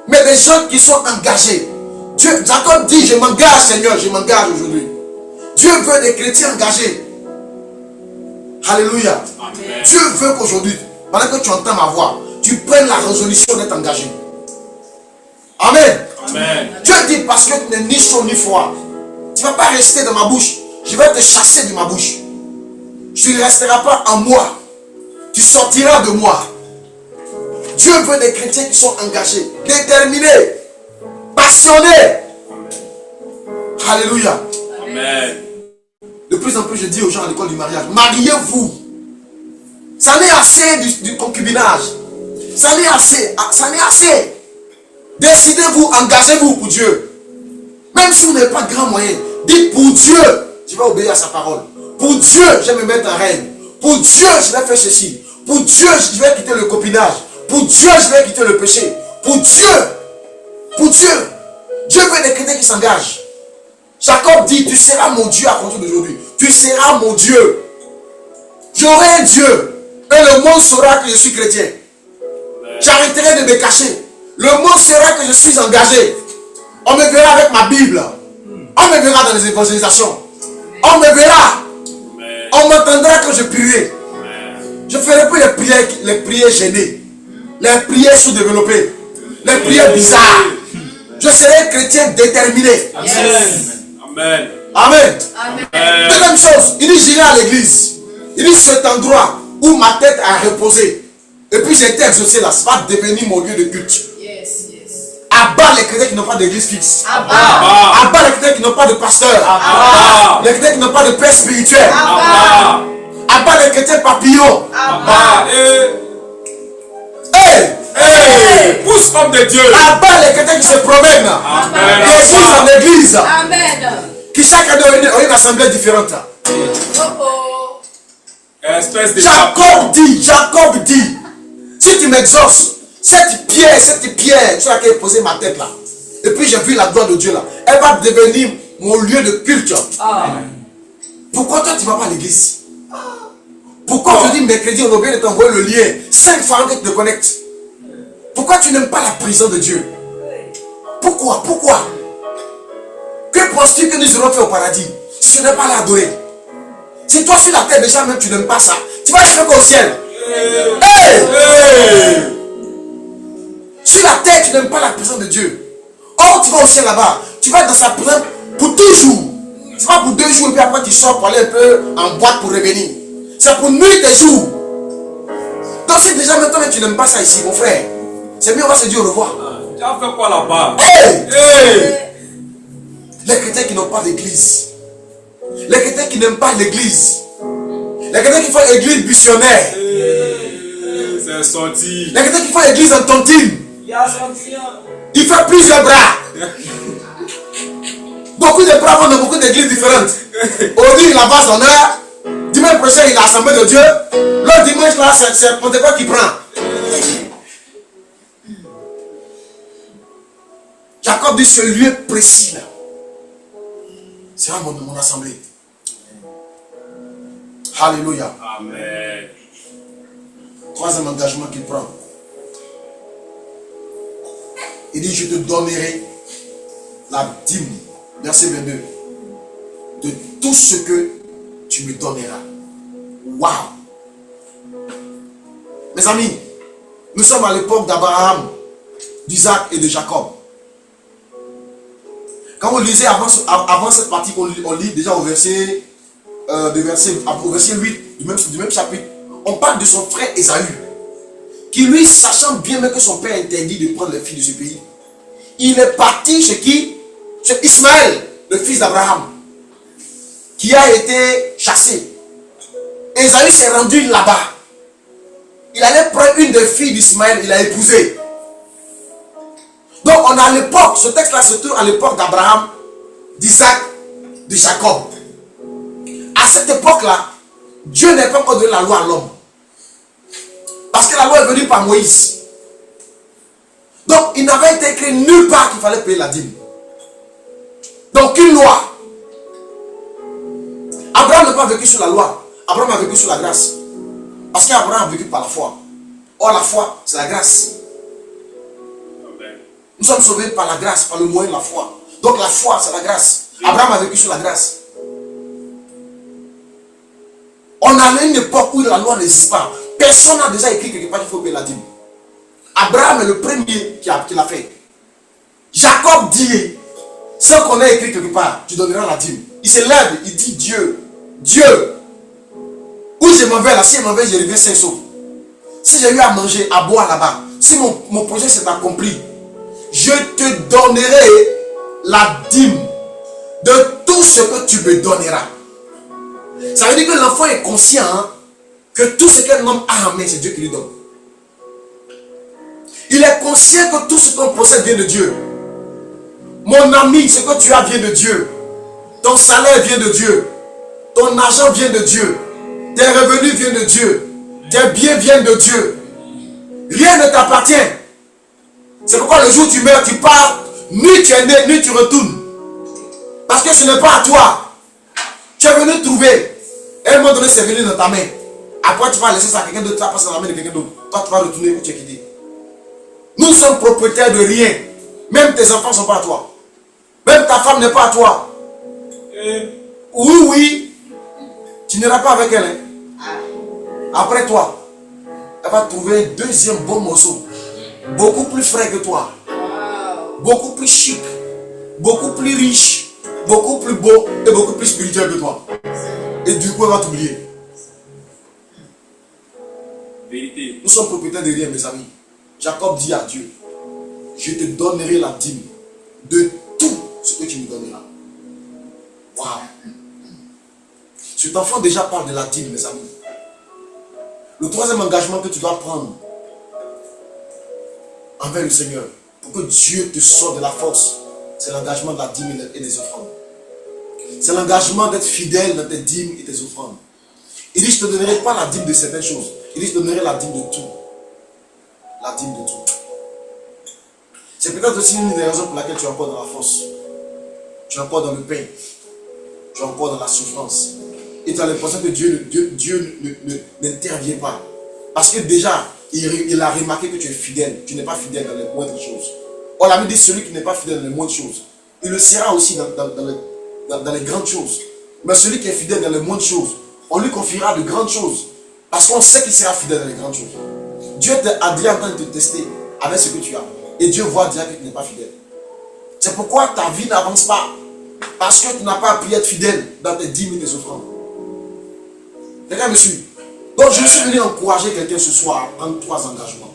Mais des gens qui sont engagés. Jacob dit, je m'engage Seigneur, je m'engage aujourd'hui. Dieu veut des chrétiens engagés. Alléluia. Amen. Dieu veut qu'aujourd'hui, pendant que tu entends ma voix, tu prennes la résolution d'être engagé. Amen. Amen. Dieu dit, parce que tu n'es ni chaud ni froid, tu ne vas pas rester dans ma bouche. Je vais te chasser de ma bouche. Tu ne resteras pas en moi. Tu sortiras de moi. Dieu veut des chrétiens qui sont engagés, déterminés, passionnés. Alléluia. Amen. De plus en plus, je dis aux gens à l'école du mariage, mariez-vous. Ça n'est assez du concubinage. Ça n'est assez. Ça n'est assez. Décidez-vous, engagez-vous pour Dieu. Même si vous n'avez pas de grands moyens, dites pour Dieu, je vais obéir à sa parole. Pour Dieu, je vais me mettre en règle. Pour Dieu, je vais faire ceci. Pour Dieu, je vais quitter le copinage. Pour Dieu, je vais quitter le péché. Pour Dieu. Pour Dieu. Dieu veut des chrétiens qui s'engagent. Jacob dit, tu seras mon Dieu à compter d'aujourd'hui. Tu seras mon Dieu. J'aurai un Dieu. Et le monde saura que je suis chrétien. J'arrêterai de me cacher. Le monde saura que je suis engagé. On me verra avec ma Bible. On me verra dans les évangélisations. On me verra. On m'entendra quand je prierai. Je ne ferai plus les prières gênées. Les prières sous-développées. Les prières bizarres. Je serai chrétien déterminé. Amen. Amen. Amen. Deuxième chose, il dit j'irai à l'église. Il dit cet endroit où ma tête a reposé. Et puis j'ai été exaucé là. Ça va devenir mon lieu de culte. Abat les chrétiens qui n'ont pas d'église fixe. Abat les chrétiens qui n'ont pas de pasteur. Les chrétiens qui n'ont pas de paix spirituelle. Abat les chrétiens papillons. Pousse homme de Dieu. Abat les chrétiens qui se promènent. Qui sont en église. Amen. Qui chaque année ont une assemblée différente. Jacob dit, si tu m'exauces, cette pierre sur laquelle j'ai posé ma tête là, et puis j'ai vu la gloire de Dieu là, elle va devenir mon lieu de culte. Pourquoi toi tu ne vas pas à l'église? Pourquoi tu dis mercredi on a oublié de t'envoyer le lien 5 fois que tu te connectes? Pourquoi tu n'aimes pas la présence de Dieu? Pourquoi? Que penses-tu que nous aurons fait au paradis si tu n'es pas là adorer? Si toi sur la terre déjà même tu n'aimes pas ça, tu vas faire qu'au ciel. Sur la terre tu n'aimes pas la présence de Dieu. Or tu vas au ciel là-bas, tu vas être dans sa présence pour toujours. C'est pas pour 2 jours et puis après tu sors pour aller un peu en boîte pour revenir. C'est pour nuit et jour. Donc si déjà maintenant tu n'aimes pas ça ici mon frère, c'est mieux on va se dire au revoir. Tu as fait quoi là-bas? Les chrétiens qui n'ont pas d'église. Les chrétiens qui n'aiment pas l'église. Les chrétiens qui font l'église missionnaire. C'est sorti. Les chrétiens qui font l'église en tontine. Il fait plusieurs bras. Beaucoup de bras vont dans beaucoup d'églises différentes. Aujourd'hui il avance en heure. Dimanche prochain il a l'assemblée de Dieu. L'autre dimanche là c'est Pentecôte qui prend. Jacob dit ce lieu précis là sera mon assemblée. Alléluia. Amen. Troisième engagement qu'il prend. Il dit, je te donnerai la dîme, verset 22, de tout ce que tu me donneras. Waouh! Mes amis, nous sommes à l'époque d'Abraham, d'Isaac et de Jacob. Quand on lisait avant cette partie, on lit déjà au verset 8 du même chapitre, on parle de son frère Ésaü, qui lui, sachant bien que son père interdit de prendre les filles de ce pays, il est parti chez qui? Chez Ismaël, le fils d'Abraham, qui a été chassé. Ésaü s'est rendu là-bas. Il allait prendre une des filles d'Ismaël, il l'a épousée. Donc on a à l'époque, ce texte-là se trouve à l'époque d'Abraham, d'Isaac, de Jacob. À cette époque-là, Dieu n'a pas encore donné la loi à l'homme. Parce que la loi est venue par Moïse. Donc il n'avait été écrit nulle part qu'il fallait payer la dîme. Donc une loi. Abraham n'a pas vécu sur la loi. Abraham a vécu sur la grâce. Parce qu'Abraham a vécu par la foi. Or la foi, c'est la grâce. Nous sommes sauvés par la grâce, par le moyen de la foi. Donc la foi, c'est la grâce. Abraham a vécu sur la grâce. On a une époque où la loi n'existe pas. Personne n'a déjà écrit quelque part qu'il faut payer la dîme. Abraham est le premier qui l'a fait. Jacob dit, sans qu'on ait écrit quelque part, tu donneras la dîme. Il se lève, il dit Dieu, où je m'en vais là, si je m'en vais, je reviens sain sauf. Si j'ai eu à manger, à boire là-bas, si mon projet s'est accompli, je te donnerai la dîme de tout ce que tu me donneras. Ça veut dire que l'enfant est conscient que tout ce qu'un homme a en main, c'est Dieu qui lui donne. Il est conscient que tout ce qu'on possède vient de Dieu. Mon ami, ce que tu as vient de Dieu. Ton salaire vient de Dieu. Ton argent vient de Dieu. Tes revenus viennent de Dieu. Tes biens viennent de Dieu. Rien ne t'appartient. C'est pourquoi le jour où tu meurs, tu pars, ni tu es né, ni tu retournes. Parce que ce n'est pas à toi. Tu es venu trouver. Et à un moment donné, c'est venu dans ta main. Après, tu vas laisser ça à quelqu'un d'autre, tu vas passer dans la main de quelqu'un d'autre. Toi, tu vas retourner où tu es quitté. Nous sommes propriétaires de rien. Même tes enfants ne sont pas à toi. Même ta femme n'est pas à toi. Oui, tu n'iras pas avec elle. Après toi, elle va trouver un deuxième bon morceau. Beaucoup plus frais que toi. Beaucoup plus chic. Beaucoup plus riche. Beaucoup plus beau et beaucoup plus spirituel que toi. Et du coup, elle va t'oublier. Vérité. Nous sommes propriétaires de rien, mes amis. Jacob dit à Dieu, je te donnerai la dîme de tout ce que tu me donneras. Waouh! Cet enfant déjà parle de la dîme, mes amis. Le troisième engagement que tu dois prendre envers le Seigneur, pour que Dieu te sorte de la force, c'est l'engagement de la dîme et des offrandes. C'est l'engagement d'être fidèle dans tes dîmes et tes offrandes. Il dit, je ne te donnerai pas la dîme de certaines choses. Il dit, je te donnerai la dîme de tout. La dîme de tout. C'est peut-être aussi une des raisons pour laquelle tu es encore dans la force. Tu es encore dans le pain. Tu es encore dans la souffrance. Et tu as l'impression que Dieu n'intervient pas. Parce que déjà, il a remarqué que tu es fidèle. Tu n'es pas fidèle dans les moindres choses. On l'a dit, celui qui n'est pas fidèle dans les moindres choses, il le sera aussi dans les grandes choses. Mais celui qui est fidèle dans les moindres choses, on lui confiera de grandes choses. Parce qu'on sait qu'il sera fidèle dans les grandes choses. Dieu a déjà en train de te tester avec ce que tu as. Et Dieu voit déjà que tu n'es pas fidèle. C'est pourquoi ta vie n'avance pas. Parce que tu n'as pas appris à être fidèle dans tes dîmes et tes offrandes. Quelqu'un me suit. Donc je suis venu encourager quelqu'un ce soir à prendre 3 engagements.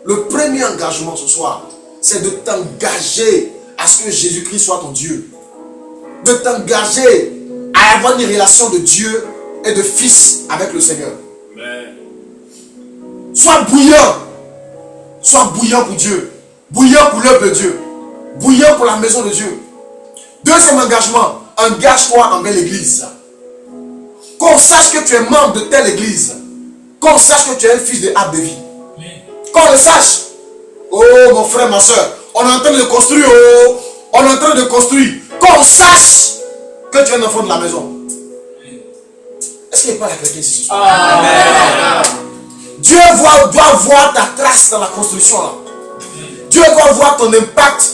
Le premier engagement ce soir, c'est de t'engager à ce que Jésus-Christ soit ton Dieu. De t'engager à avoir une relation de Dieu et de fils avec le Seigneur. Amen. Sois bouillant. Sois bouillant pour Dieu. Bouillant pour l'œuvre de Dieu. Bouillant pour la maison de Dieu. Deuxième engagement, engage-toi envers l'église. Qu'on sache que tu es membre de telle église. Qu'on sache que tu es un fils de Arbre de vie. Qu'on le sache. Oh mon frère, ma soeur, on est en train de construire. Oh, on est en train de construire. Qu'on sache que tu es un enfant de la maison. Est-ce qu'il n'y a pas la quelqu'un ici ce soir? Amen. Dieu doit voir ta trace dans la construction là. Dieu doit voir ton impact.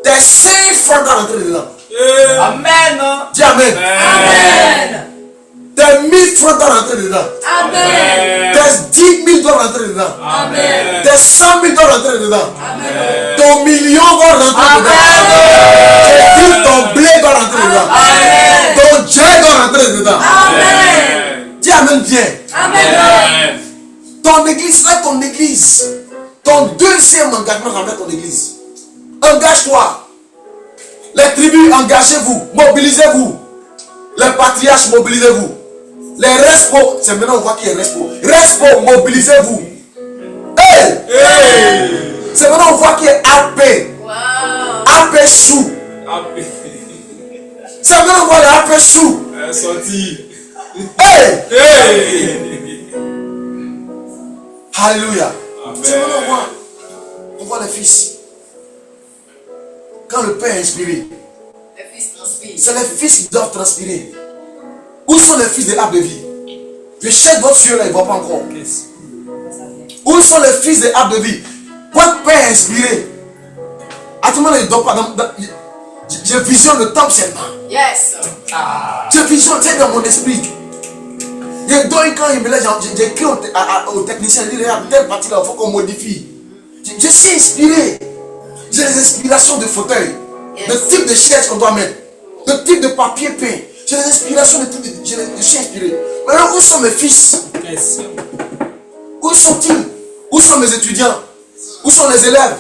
Tes 5 francs doivent rentrer dedans. Amen. Dis Amen. Amen. Tes 1000 francs doivent rentrer dedans. Amen. Tes 10 000 doivent rentrer dedans. Amen. Tes 100 000 doivent rentrer dedans. Amen. Ton million doit rentrer dedans. Ton blé doit rentrer dedans. Amen. Ton jet doit rentrer dedans. Amen. Dis Amen bien. Amen. Ton église, là ton église. Ton deuxième engagement envers ton église. Engage-toi. Les tribus, engagez-vous. Mobilisez-vous. Les patriarches, mobilisez-vous. Les respo, c'est maintenant on voit qui est respo. Respo, mobilisez-vous. Hey! Hey! C'est maintenant on voit qui est AP. Wow. AP chou. Amen. C'est maintenant on voit les AP chou. Sorti. Hey! Hey! Alléluia. Amen. C'est maintenant on voit les fils. Quand le Père est inspiré, Le Fils transpire. c'est les fils qui doivent transpirer. Où sont les fils de l'arbre de vie? Je cherche votre yeux là, il ne voit pas encore. Où sont les fils de l'arbre de vie? Votre père est inspiré. À tout le monde, il ne dort pas. Je visionne le temple seulement. Yes. Je visionne, c'est dans mon esprit. Et donc, quand il me lève, j'écris au technicien, il dit, regarde, telle partie là, il faut qu'on modifie. Je suis inspiré. J'ai les inspirations de fauteuil, le type de chaise qu'on doit mettre, le type de papier peint. J'ai les inspirations de tout. Je suis inspiré. Alors, où sont mes fils? Où sont-ils? Où sont mes étudiants? Où sont les élèves?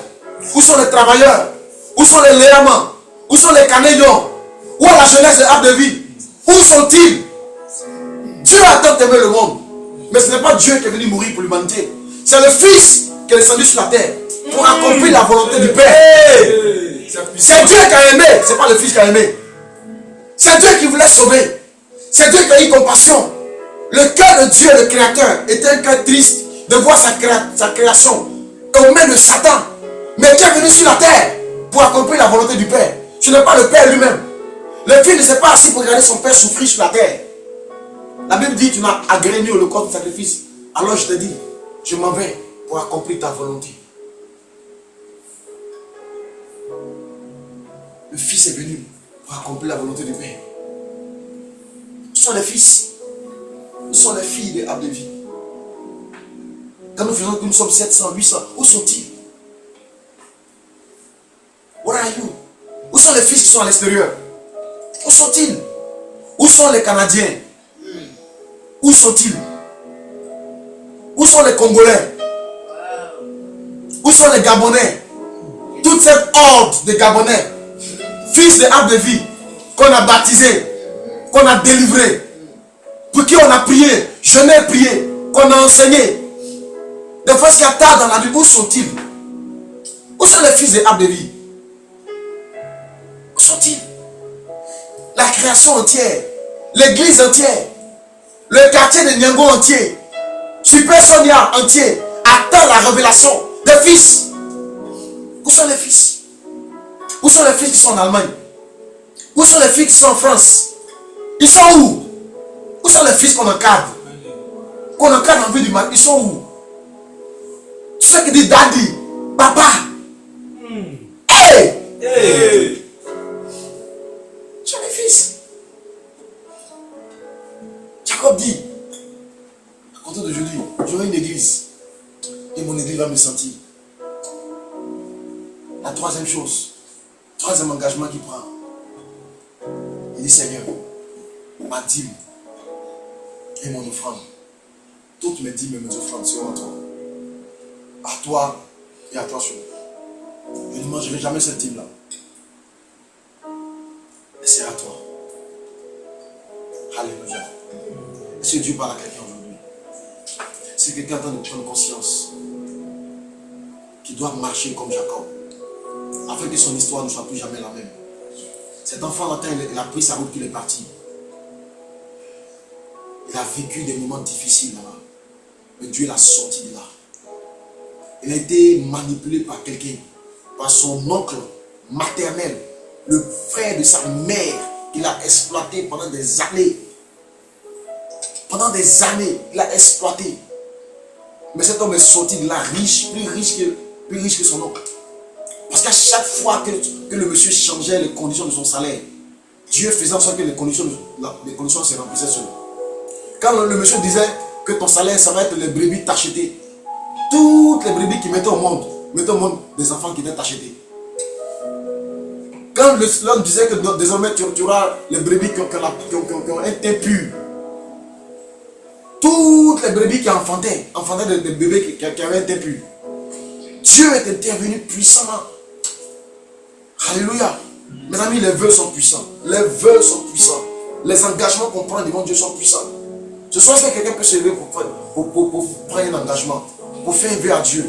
Où sont les travailleurs? Où sont les léamans? Où sont les canélions? Où est la jeunesse de l'arbre de vie? Où sont-ils? Dieu a tant aimé le monde. Mais ce n'est pas Dieu qui est venu mourir pour l'humanité. C'est le Fils qui est descendu sur la terre pour accomplir la volonté du Père. C'est Dieu qui a aimé, ce n'est pas le Fils qui a aimé. C'est Dieu qui voulait sauver. C'est Dieu qui a eu compassion. Le cœur de Dieu, le Créateur, était un cœur triste de voir sa création aux mains de Satan. Mais qui est venu sur la terre pour accomplir la volonté du Père. Ce n'est pas le Père lui-même. Le Fils ne s'est pas assis pour regarder son Père souffrir sur la terre. La Bible dit, tu m'as agréé le corps de sacrifice. Alors je te dis, je m'en vais pour accomplir ta volonté. Le Fils est venu pour accomplir la volonté du Père. Ce sont les fils. Ce sont les filles de l'arbre de vie. Quand nous faisons que nous sommes 700, 800, où sont-ils? Where are you? Où sont les fils qui sont à l'extérieur? Où sont-ils? Où sont les Canadiens? Où sont-ils? Où sont les Congolais? Où sont les Gabonais? Toute cette horde de Gabonais, fils de l'arbre de vie, qu'on a baptisé, qu'on a délivré, pour qui on a prié, je n'ai prié, qu'on a enseigné. Des fois, qu'il y a tard dans la vie, où sont-ils? Où sont les fils de l'arbre de vie? Où sont-ils? La création entière, l'église entière, le quartier de Nyango entier, Super Sonia entier, attend la révélation des fils. Où sont les fils? Où sont les fils qui sont en Allemagne? Où sont les fils qui sont en France? Ils sont où? Où sont les fils qu'on encadre? Qu'on encadre en vue du mal, ils sont où? Ceux qui disent daddy, papa. Hey! Hey! Ce sont les fils. Jacob dit, à compter d'aujourd'hui, j'aurai une église. Et mon église va me sentir. La troisième chose, troisième engagement qu'il prend. Il dit, Seigneur, ma dîme et mon offrande, toutes mes dîmes et mes offrandes seront à toi. À toi et à toi seul. Je ne mangerai jamais cette dîme-là. Et c'est à toi. Alléluia. Est-ce que Dieu parle à quelqu'un aujourd'hui? C'est quelqu'un en train de prendre conscience qu'il doit marcher comme Jacob, afin que son histoire ne soit plus jamais la même. Cet enfant, il a pris sa route, il est parti. Il a vécu des moments difficiles là-bas. Mais Dieu l'a sorti de là. Il a été manipulé par quelqu'un, par son oncle maternel, le frère de sa mère, qu'il a exploité pendant des années. Pendant des années, il a exploité. Mais cet homme est sorti de là riche, plus riche que son oncle. Parce qu'à chaque fois que le monsieur changeait les conditions de son salaire, Dieu faisait en sorte que les conditions se remplissaient seules. Quand le monsieur disait que ton salaire, ça va être les brebis t'acheter, toutes les brebis qui mettaient au monde des enfants qui étaient achetés. Quand l'homme disait que désormais tu auras les brebis qui ont été purs, toutes les brebis qui enfantaient des bébés qui avaient été purs, Dieu est intervenu puissamment. Alléluia. Mes amis, les vœux sont puissants. Les vœux sont puissants. Les engagements qu'on prend devant Dieu sont puissants. Ce soir, est-ce que quelqu'un peut se lever pour prendre un engagement, pour faire un vœu à Dieu,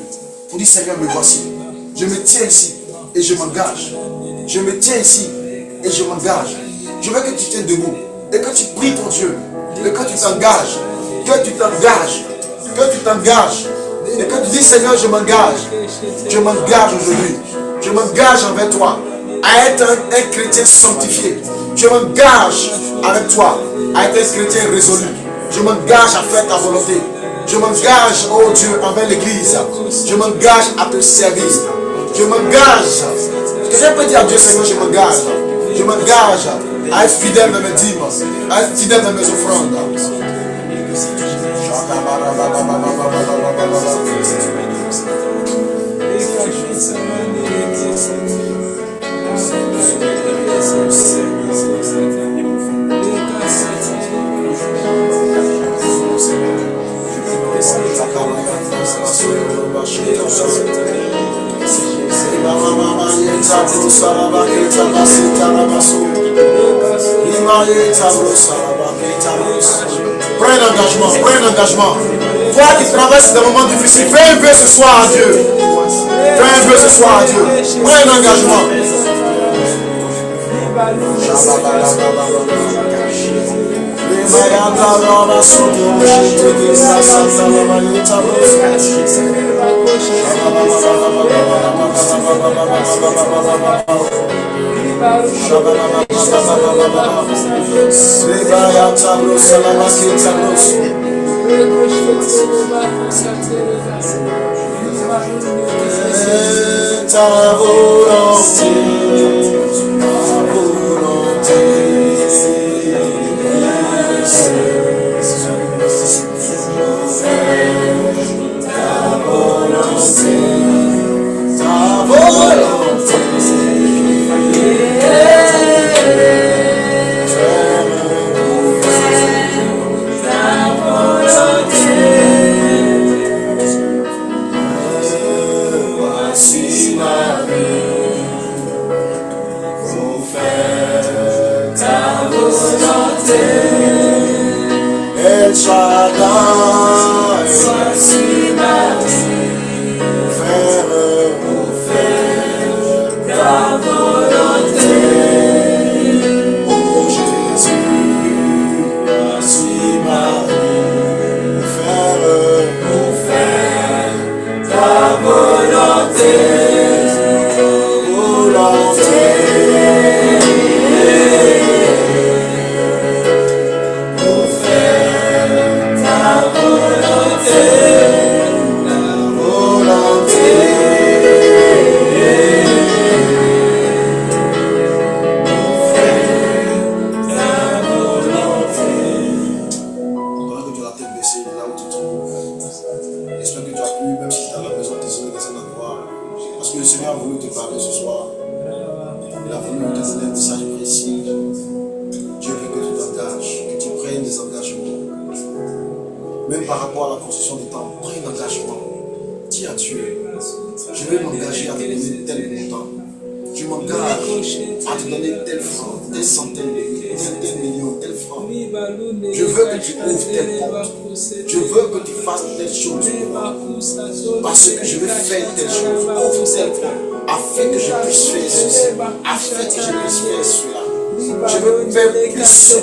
pour dire Seigneur, me voici. Je me tiens ici et je m'engage. Je me tiens ici et je m'engage. Je veux que tu tiennes debout et que tu pries ton Dieu. Et que tu t'engages. Que tu t'engages. Que tu t'engages. Et que tu dis Seigneur, je m'engage. Je m'engage aujourd'hui. Je m'engage envers toi à être un chrétien sanctifié. Je m'engage avec toi à être un chrétien résolu. Je m'engage à faire ta volonté. Je m'engage, oh Dieu, envers l'église. Je m'engage à te servir. Je m'engage. Que je peux dire à Dieu, Seigneur, je m'engage. Je m'engage à être fidèle dans mes dîmes, à être fidèle dans mes offrandes. Prends un engagement. Toi qui traverses des moments difficiles, fais un vœu ce soir à Dieu. Fais un vœu ce soir à Dieu. Prends un engagement. Ta volonté, El Shaddai, voici ma vie, faire ta volonté. Oh Jésus, voici ma vie, faire ta volonté. Même par rapport à la construction du temple, prends un engagement. Dis à Dieu, je vais m'engager à te donner tel montant. Je m'engage à te donner tel franc, tel centaine de milliers, tel million, tel franc. Je veux que tu ouvres tel compte. Je veux que tu fasses telle chose pour moi. Parce que je vais faire telle chose. Ouvre tel compte. Afin que je puisse faire ceci. Afin que je puisse faire cela. Je veux faire plus,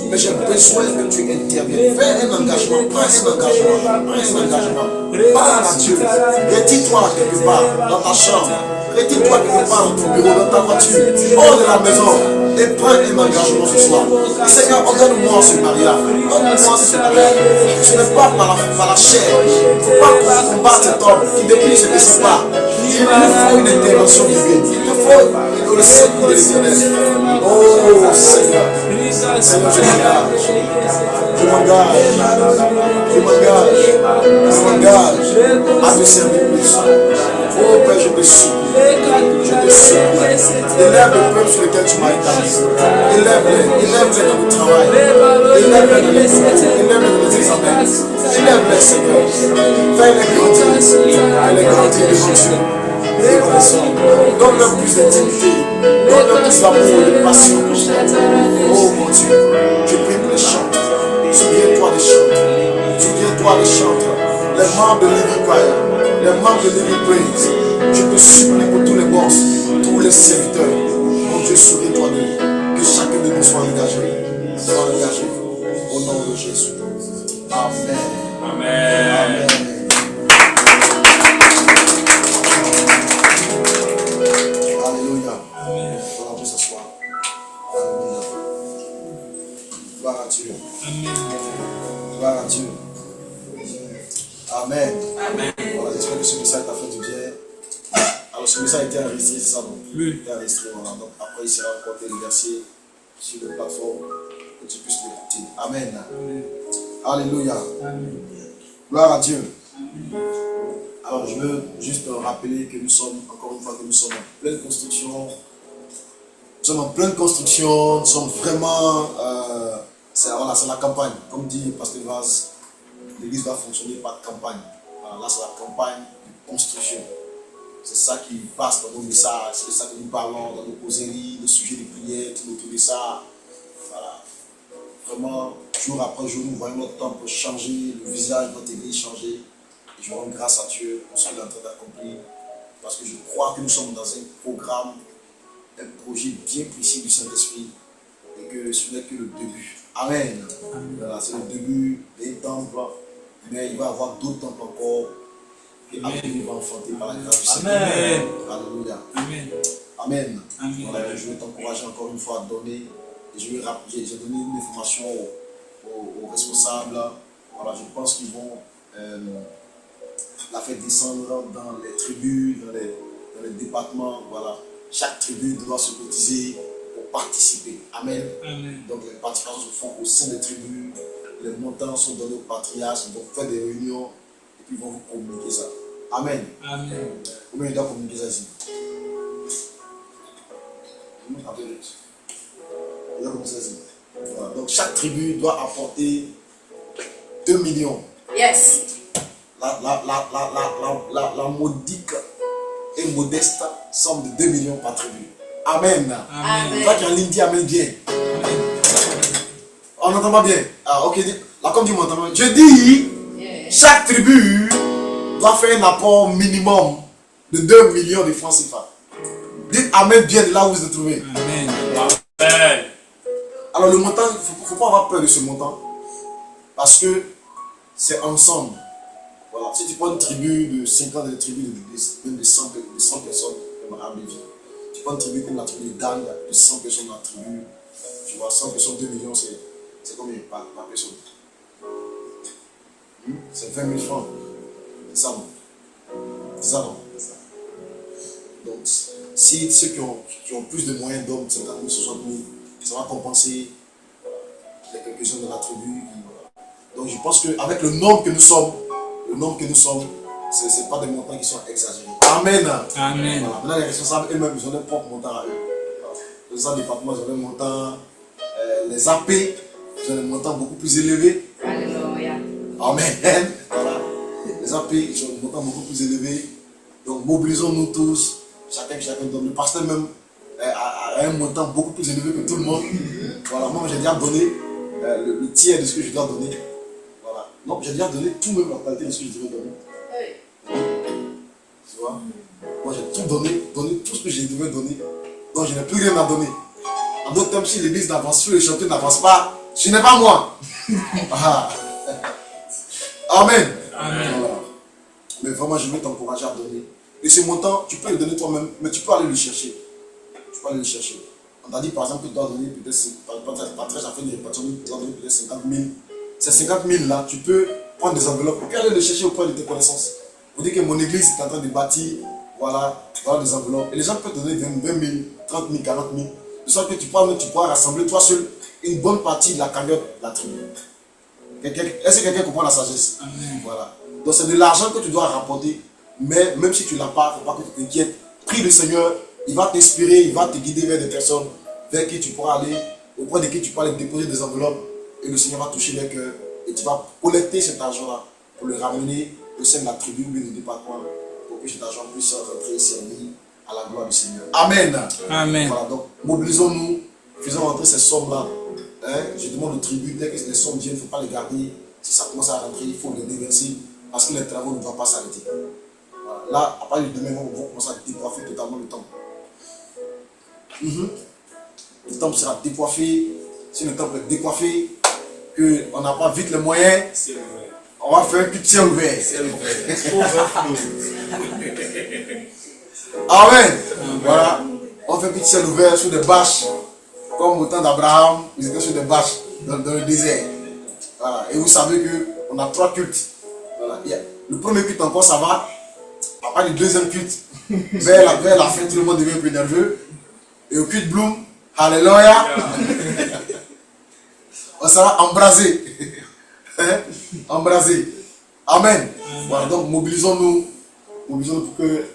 mais j'ai besoin que tu interviennes. Fais un engagement, prends un engagement. Parle à Dieu. Retire-toi quelque part dans ta chambre. Retire-toi quelque part dans ton bureau, dans ta voiture, hors de la maison. Et prends un engagement ce soir. Seigneur, ordonne-moi ce mariage. Ordonne-moi ce mariage. Ce n'est pas par la chair. Il ne faut pas combattre cet homme qui depuis se descend pas. Il nous faut une intervention divine. Il nous faut le secours de l'Éternel. Oh Seigneur, Seigneur, je m'engage à te servir plus. Oh Père, je te supplie. Élève le peuple sur lequel tu m'as établi. Élève-les dans le travail. Élève-les dans les cours. Élève-les dans les examens. Élève-les, Seigneur. Fais-les grandir devant Dieu. Donne-leur plus d'intimité. Donne-leur plus d'amour et de passion. Oh mon Dieu, je prie pour les chanteurs. Souviens-toi des chanteurs. Souviens-toi des chanteurs. Les membres de Living Choir, les membres de Living Praise. Je te supplie pour tous les boss, tous les serviteurs. Mon Dieu, souviens-toi de nous. Que chacun de nous soit engagé. Soit engagé. Au nom de Jésus. Amen. Amen. Amen. Alléluia. On va s'asseoir. Alléluia. Gloire à Dieu. Amen. Gloire à Dieu. Amen. Amen. Voilà, j'espère que ce message t'a fait du bien. Alors, ce message a été enregistré, c'est ça, non? Oui. Il a été enregistré, voilà. Donc, après, il sera encore déversé sur les plateformes que tu puisses l'écouter. Amen. Amen. Alléluia. Amen. Gloire à Dieu. Alors, je veux juste rappeler que nous sommes, encore une fois, que nous sommes en pleine construction. Nous sommes en pleine construction, nous sommes vraiment. C'est la campagne. Comme dit Pasteur Vaz, l'église va fonctionner par campagne. Voilà, là, c'est la campagne de construction. C'est ça qui passe dans nos messages, c'est ça que nous parlons dans nos causeries, nos sujets de prière, tout autour de ça. Voilà. Vraiment, jour après jour, nous voyons notre temple changer, le visage de notre église changer. Et je rends grâce à Dieu pour ce qu'il est en train d'accomplir. Parce que je crois que nous sommes dans un programme, un projet bien précis du Saint-Esprit. Et que ce n'est que le début. Amen. Voilà, c'est le début des temples. Mais il va y avoir d'autres temples encore. Et après, il va enfanter par la grâce du Seigneur. Amen. Alléluia. Amen. Amen. Amen. Voilà, je vais t'encourager encore une fois à donner. Et j'ai donné une information aux responsables. Voilà, je pense qu'ils vont la faire descendre dans les tribus, dans les départements. Voilà. Chaque tribu doit se cotiser pour participer. Amen. Amen. Donc les participations se font au sein des tribus. Les montants sont donnés aux patriarches. Donc faites des réunions et puis ils vont vous communiquer ça. Amen. Amen. Combien il doit communiquer ça ici? Voilà. Donc chaque tribu doit apporter 2 millions. Yes. La modique et modeste somme de 2 millions par tribu. Amen. Amen. Toi qui es en ligne, dis Amen bien. On n'entend pas bien. Ah, ok. Là, comme tu m'entends, je dis, chaque tribu doit faire un apport minimum de 2 millions de francs CFA. Dites Amen bien de là où vous êtes trouvé. Amen. Amen. Alors le montant, il ne faut pas avoir peur de ce montant. Parce que c'est ensemble. Voilà. Si tu prends une tribu de 50, des tribus même de 100 personnes, comme à Lévis. Tu prends une tribu comme la tribu de Dan, il y a plus de 100 personnes dans la tribu. Tu vois, 100 personnes, 2 millions, c'est combien par personne? C'est 20 000 francs. C'est ça, non? C'est ça, non? Donc, si ceux qui ont plus de moyens d'hommes, 50 000, 60 000, ça va compenser les quelques-uns de la tribu. Donc, je pense qu'avec le nombre que nous sommes, ce n'est pas des montants qui sont exagérés. Amen. Amen. Voilà. Maintenant, les responsables eux-mêmes, ils ont leur propre montant à eux. Voilà. Les autres départements, ils ont leur montant. Les AP, ils ont des montants beaucoup plus élevés. Alléluia. Amen. Voilà. Les AP, ils ont des montants beaucoup plus élevés. Donc, mobilisons-nous tous. Chacun donne. Le pasteur même a un montant beaucoup plus élevé que tout le monde. Voilà. Moi, j'ai déjà donné le tiers de ce que je dois donner. Voilà. Donc, j'ai déjà donné tout même la qualité de ce que je devais donner. Tu vois? Moi, j'ai tout donné tout ce que je devais donner. Donc, je n'ai plus rien à donner. En d'autres termes, si l'église n'avance, si le chantier n'avance pas, ce n'est pas moi. Amen. Amen. Voilà. Mais vraiment, je veux t'encourager à donner. Et ce montant, tu peux le donner toi-même, mais tu peux aller le chercher. On t'a dit par exemple que tu dois donner peut-être, par très à fait une répartition, tu dois donner peut-être 50 000. Ces 50 000 là, tu peux prendre des enveloppes et puis aller le chercher auprès de tes connaissances. On dit que mon église est en train de bâtir, voilà des enveloppes. Et les gens peuvent te donner 20 000, 30 000, 40 000. De sorte que tu pourras rassembler toi seul une bonne partie de la cagnotte de la tribu. Est-ce que quelqu'un comprend la sagesse? Amen. Voilà. Donc c'est de l'argent que tu dois rapporter, mais même si tu ne l'as pas, il ne faut pas que tu t'inquiètes. Prie le Seigneur, il va t'inspirer, il va te guider vers des personnes vers qui tu pourras aller, auprès de qui tu pourras aller déposer des enveloppes, et le Seigneur va toucher les cœurs, et tu vas collecter cet argent-là pour le ramener au sein de la tribu ou du département, pour que cet argent puisse rentrer et servir à la gloire du Seigneur. Amen. Amen. Voilà, donc mobilisons-nous, faisons rentrer ces sommes-là. Je demande aux tribus, dès que les sommes viennent, il ne faut pas les garder. Si ça commence à rentrer, il faut les déverser parce que les travaux ne doivent pas s'arrêter. Voilà. Là, à partir de demain, on va commencer à décoiffer totalement le temple. Le temple sera décoiffé. Si le temple est décoiffé, qu'on n'a pas vite les moyens, on va faire un petit ciel ouvert. Amen. Voilà. On fait un petit ciel ouvert sur des bâches. Comme au temps d'Abraham, ils étaient sur des bâches. dans le désert. Voilà. Et vous savez qu'on a 3 cultes. Voilà. Le premier culte encore ça va. Après le deuxième culte, vers la fin, tout le monde devient un peu nerveux. Et au culte Bloom, alléluia, on sera embrasé. Embrasé. Amen. Voilà, donc mobilisons-nous pour que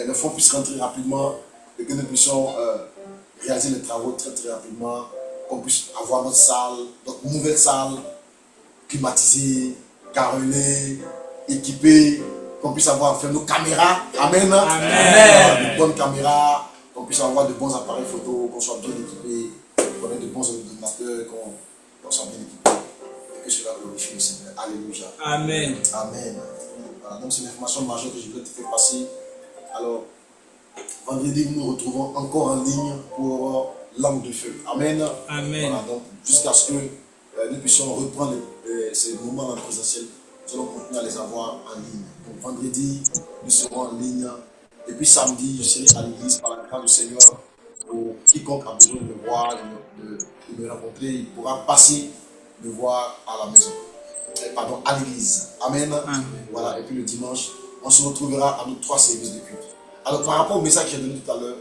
les fonds puissent rentrer rapidement et que nous puissions réaliser les travaux très très rapidement, qu'on puisse avoir notre salle, notre nouvelle salle climatisée, carrelée, équipée, qu'on puisse avoir enfin nos caméras. Amen. Amen. De bonnes caméras, qu'on puisse avoir de bons appareils photo, qu'on soit bien équipé, qu'on ait de bons ordinateurs, qu'on soit bien équipé. Et que cela glorifie le Seigneur. Alléluia. Amen. Amen. Voilà, donc c'est l'information majeure que je voulais te faire passer. Alors, vendredi, nous nous retrouvons encore en ligne pour Langue de Feu. Amen. Amen. Voilà, donc jusqu'à ce que nous puissions reprendre ces moments en présentiel, nous allons continuer à les avoir en ligne. Donc vendredi, nous serons en ligne. Et puis samedi, je serai à l'église par la grâce du Seigneur. Pour quiconque a besoin de me voir, de me rencontrer, il pourra passer me voir à la maison. Pardon, à l'église. Amen. Voilà, et puis le dimanche, on se retrouvera à nos 3 services de culte. Alors par rapport au message que j'ai donné tout à l'heure,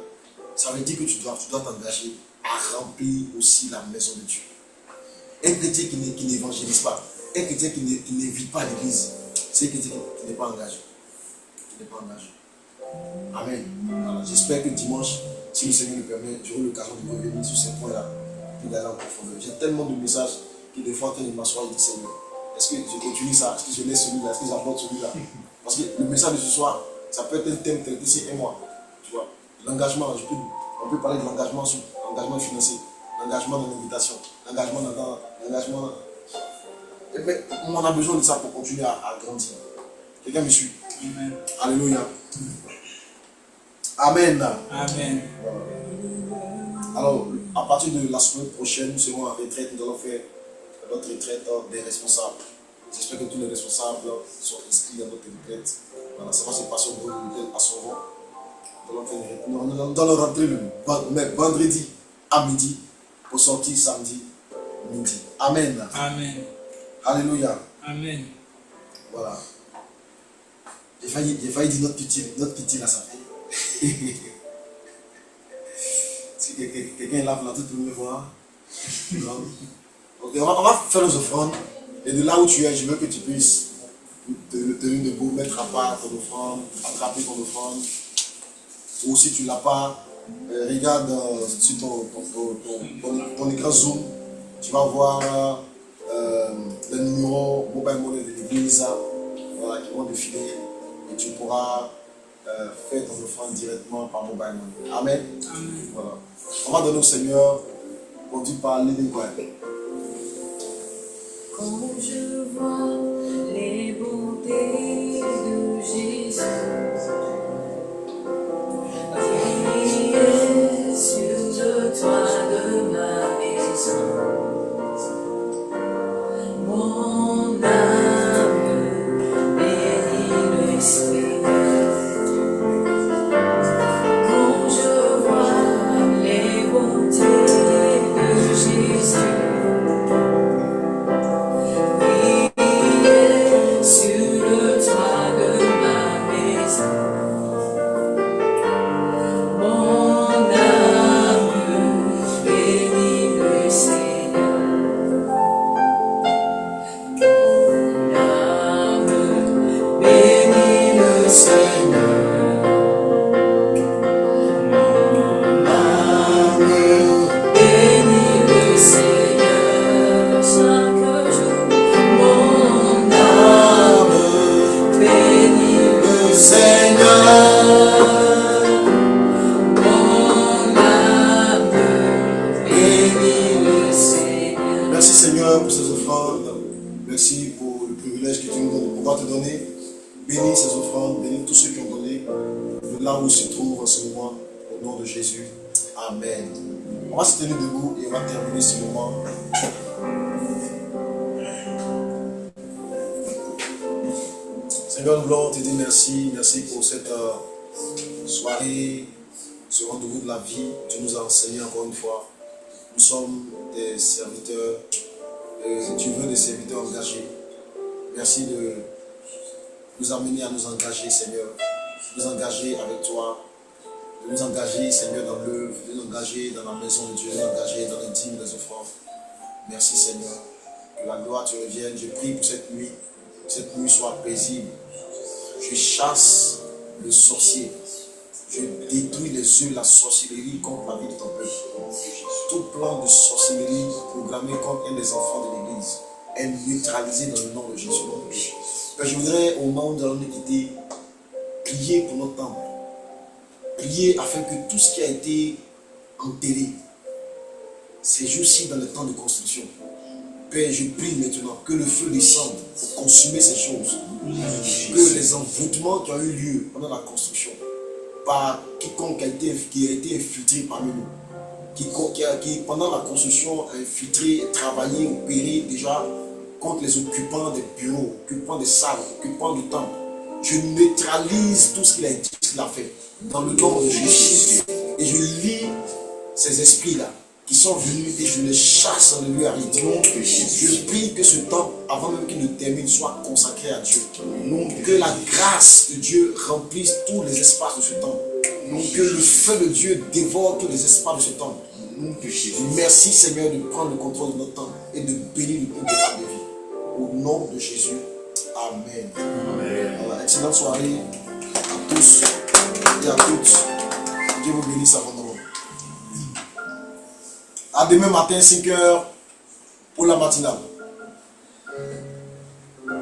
ça veut dire que tu dois t'engager à remplir aussi la maison de Dieu. Un chrétien qui n'évangélise pas, un chrétien qui n'invite pas à l'église, c'est un chrétien qui n'est pas engagé. Qui n'est pas engagé. Amen. Alors, j'espère que dimanche, si le Seigneur le permet, j'aurai l'occasion de revenir sur ces points-là, puis d'aller en profondeur. J'ai tellement de messages qui des fois en train de m'asseoir et de Seigneur, est-ce que je continue ça? Est-ce que je laisse celui-là? Est-ce que j'apporte celui-là? Parce que le message de ce soir, ça peut être un thème traité d'ici un mois. Tu vois, l'engagement, on peut parler de l'engagement financier, l'engagement dans l'invitation, l'engagement dans l'engagement. Mais on a besoin de ça pour continuer à grandir. Quelqu'un me suit? Amen. Alléluia. Amen. Amen. Alors, à partir de la semaine prochaine, nous serons en retraite. Nous allons faire notre retraite des responsables. J'espère que tous les responsables sont inscrits dans notre retraite. Voilà, ça va se passer au à Sauron. Nous allons rentrer le vendredi à midi pour sortir samedi midi. Amen. Amen. Alléluia. Amen. Voilà. J'ai failli dire notre petit là, ça fait. Si quelqu'un est là pour la toute première fois. Ok, on va faire nos offrandes. Et de là où tu es, je veux que tu puisses te tenir debout, mettre à part ton offrande, attraper ton offrande. Ou si tu ne l'as pas, regarde sur ton écran Zoom, tu vas voir le numéro mobile money de l'église, voilà, qui vont défiler et tu pourras faire ton offrande directement par mobile money. Amen. Amen. Voilà. On va donner au Seigneur, conduit par Living Choir. Quand je vois les bontés de Jésus briller sur le toit de ma maison, mon âme bénit le Seigneur. Quand je vois les bontés de Jésus sur le toit de ma maison, mon âme bénit le Seigneur. Mon âme bénit le Seigneur. Mon âme bénit le Seigneur chaque jour. Mon âme bénit le Seigneur. Mon âme bénit le Seigneur. Merci Seigneur pour ces offrandes. Merci pour le privilège que tu nous donnes de pouvoir te donner. Bénis ces offrandes, bénis tous ceux qui ont donné de là où ils se trouvent en ce moment. Au nom de Jésus. Amen. On va se tenir debout et on va terminer ce moment. Seigneur, nous voulons te dire merci. Merci pour cette soirée, ce rendez-vous de la vie. Tu nous as enseigné encore une fois. Nous sommes des serviteurs serviteurs engagés. Merci de nous amener à nous engager, Seigneur. Nous engager avec toi. De nous engager, Seigneur, dans l'œuvre. De nous engager dans la maison de Dieu. De nous engager dans les dîmes, les offrandes. Merci, Seigneur. Que la gloire te revienne. Je prie pour cette nuit. Que cette nuit soit paisible. Je chasse le sorcier. Je détruis les œuvres de la sorcellerie contre la vie de ton peuple. Tout plan de sorcellerie programmé contre un des enfants de l'Église est neutralisé dans le nom de Jésus. Père, je voudrais, au moment de l'unité, prier pour notre temple. Prier afin que tout ce qui a été enterré ces jours-ci dans le temps de construction, Père, je prie maintenant que le feu descende pour consumer ces choses. Que les envoûtements qui ont eu lieu pendant la construction, par quiconque qui a été infiltré parmi nous, qui pendant la construction a infiltré, travaillé, opéré déjà contre les occupants des bureaux, occupants des salles, occupants du temple. Je neutralise tout ce qu'il a dit, ce qu'il a fait, dans le nom de Jésus. Et je lis ces esprits-là qui sont venus et je les chasse dans le lieu aride. Je prie que ce temple, avant même qu'il ne termine, soit consacré à Dieu. Que la grâce de Dieu remplisse tous les espaces de ce temple. Que le feu de Dieu dévore tous les espaces de ce temple. Merci Seigneur de prendre le contrôle de notre temple et de bénir le peuple de vie. Au nom de Jésus. Amen. Alors, excellente soirée à tous et à toutes. Dieu vous bénisse abondamment. À demain matin, 5h pour la matinale.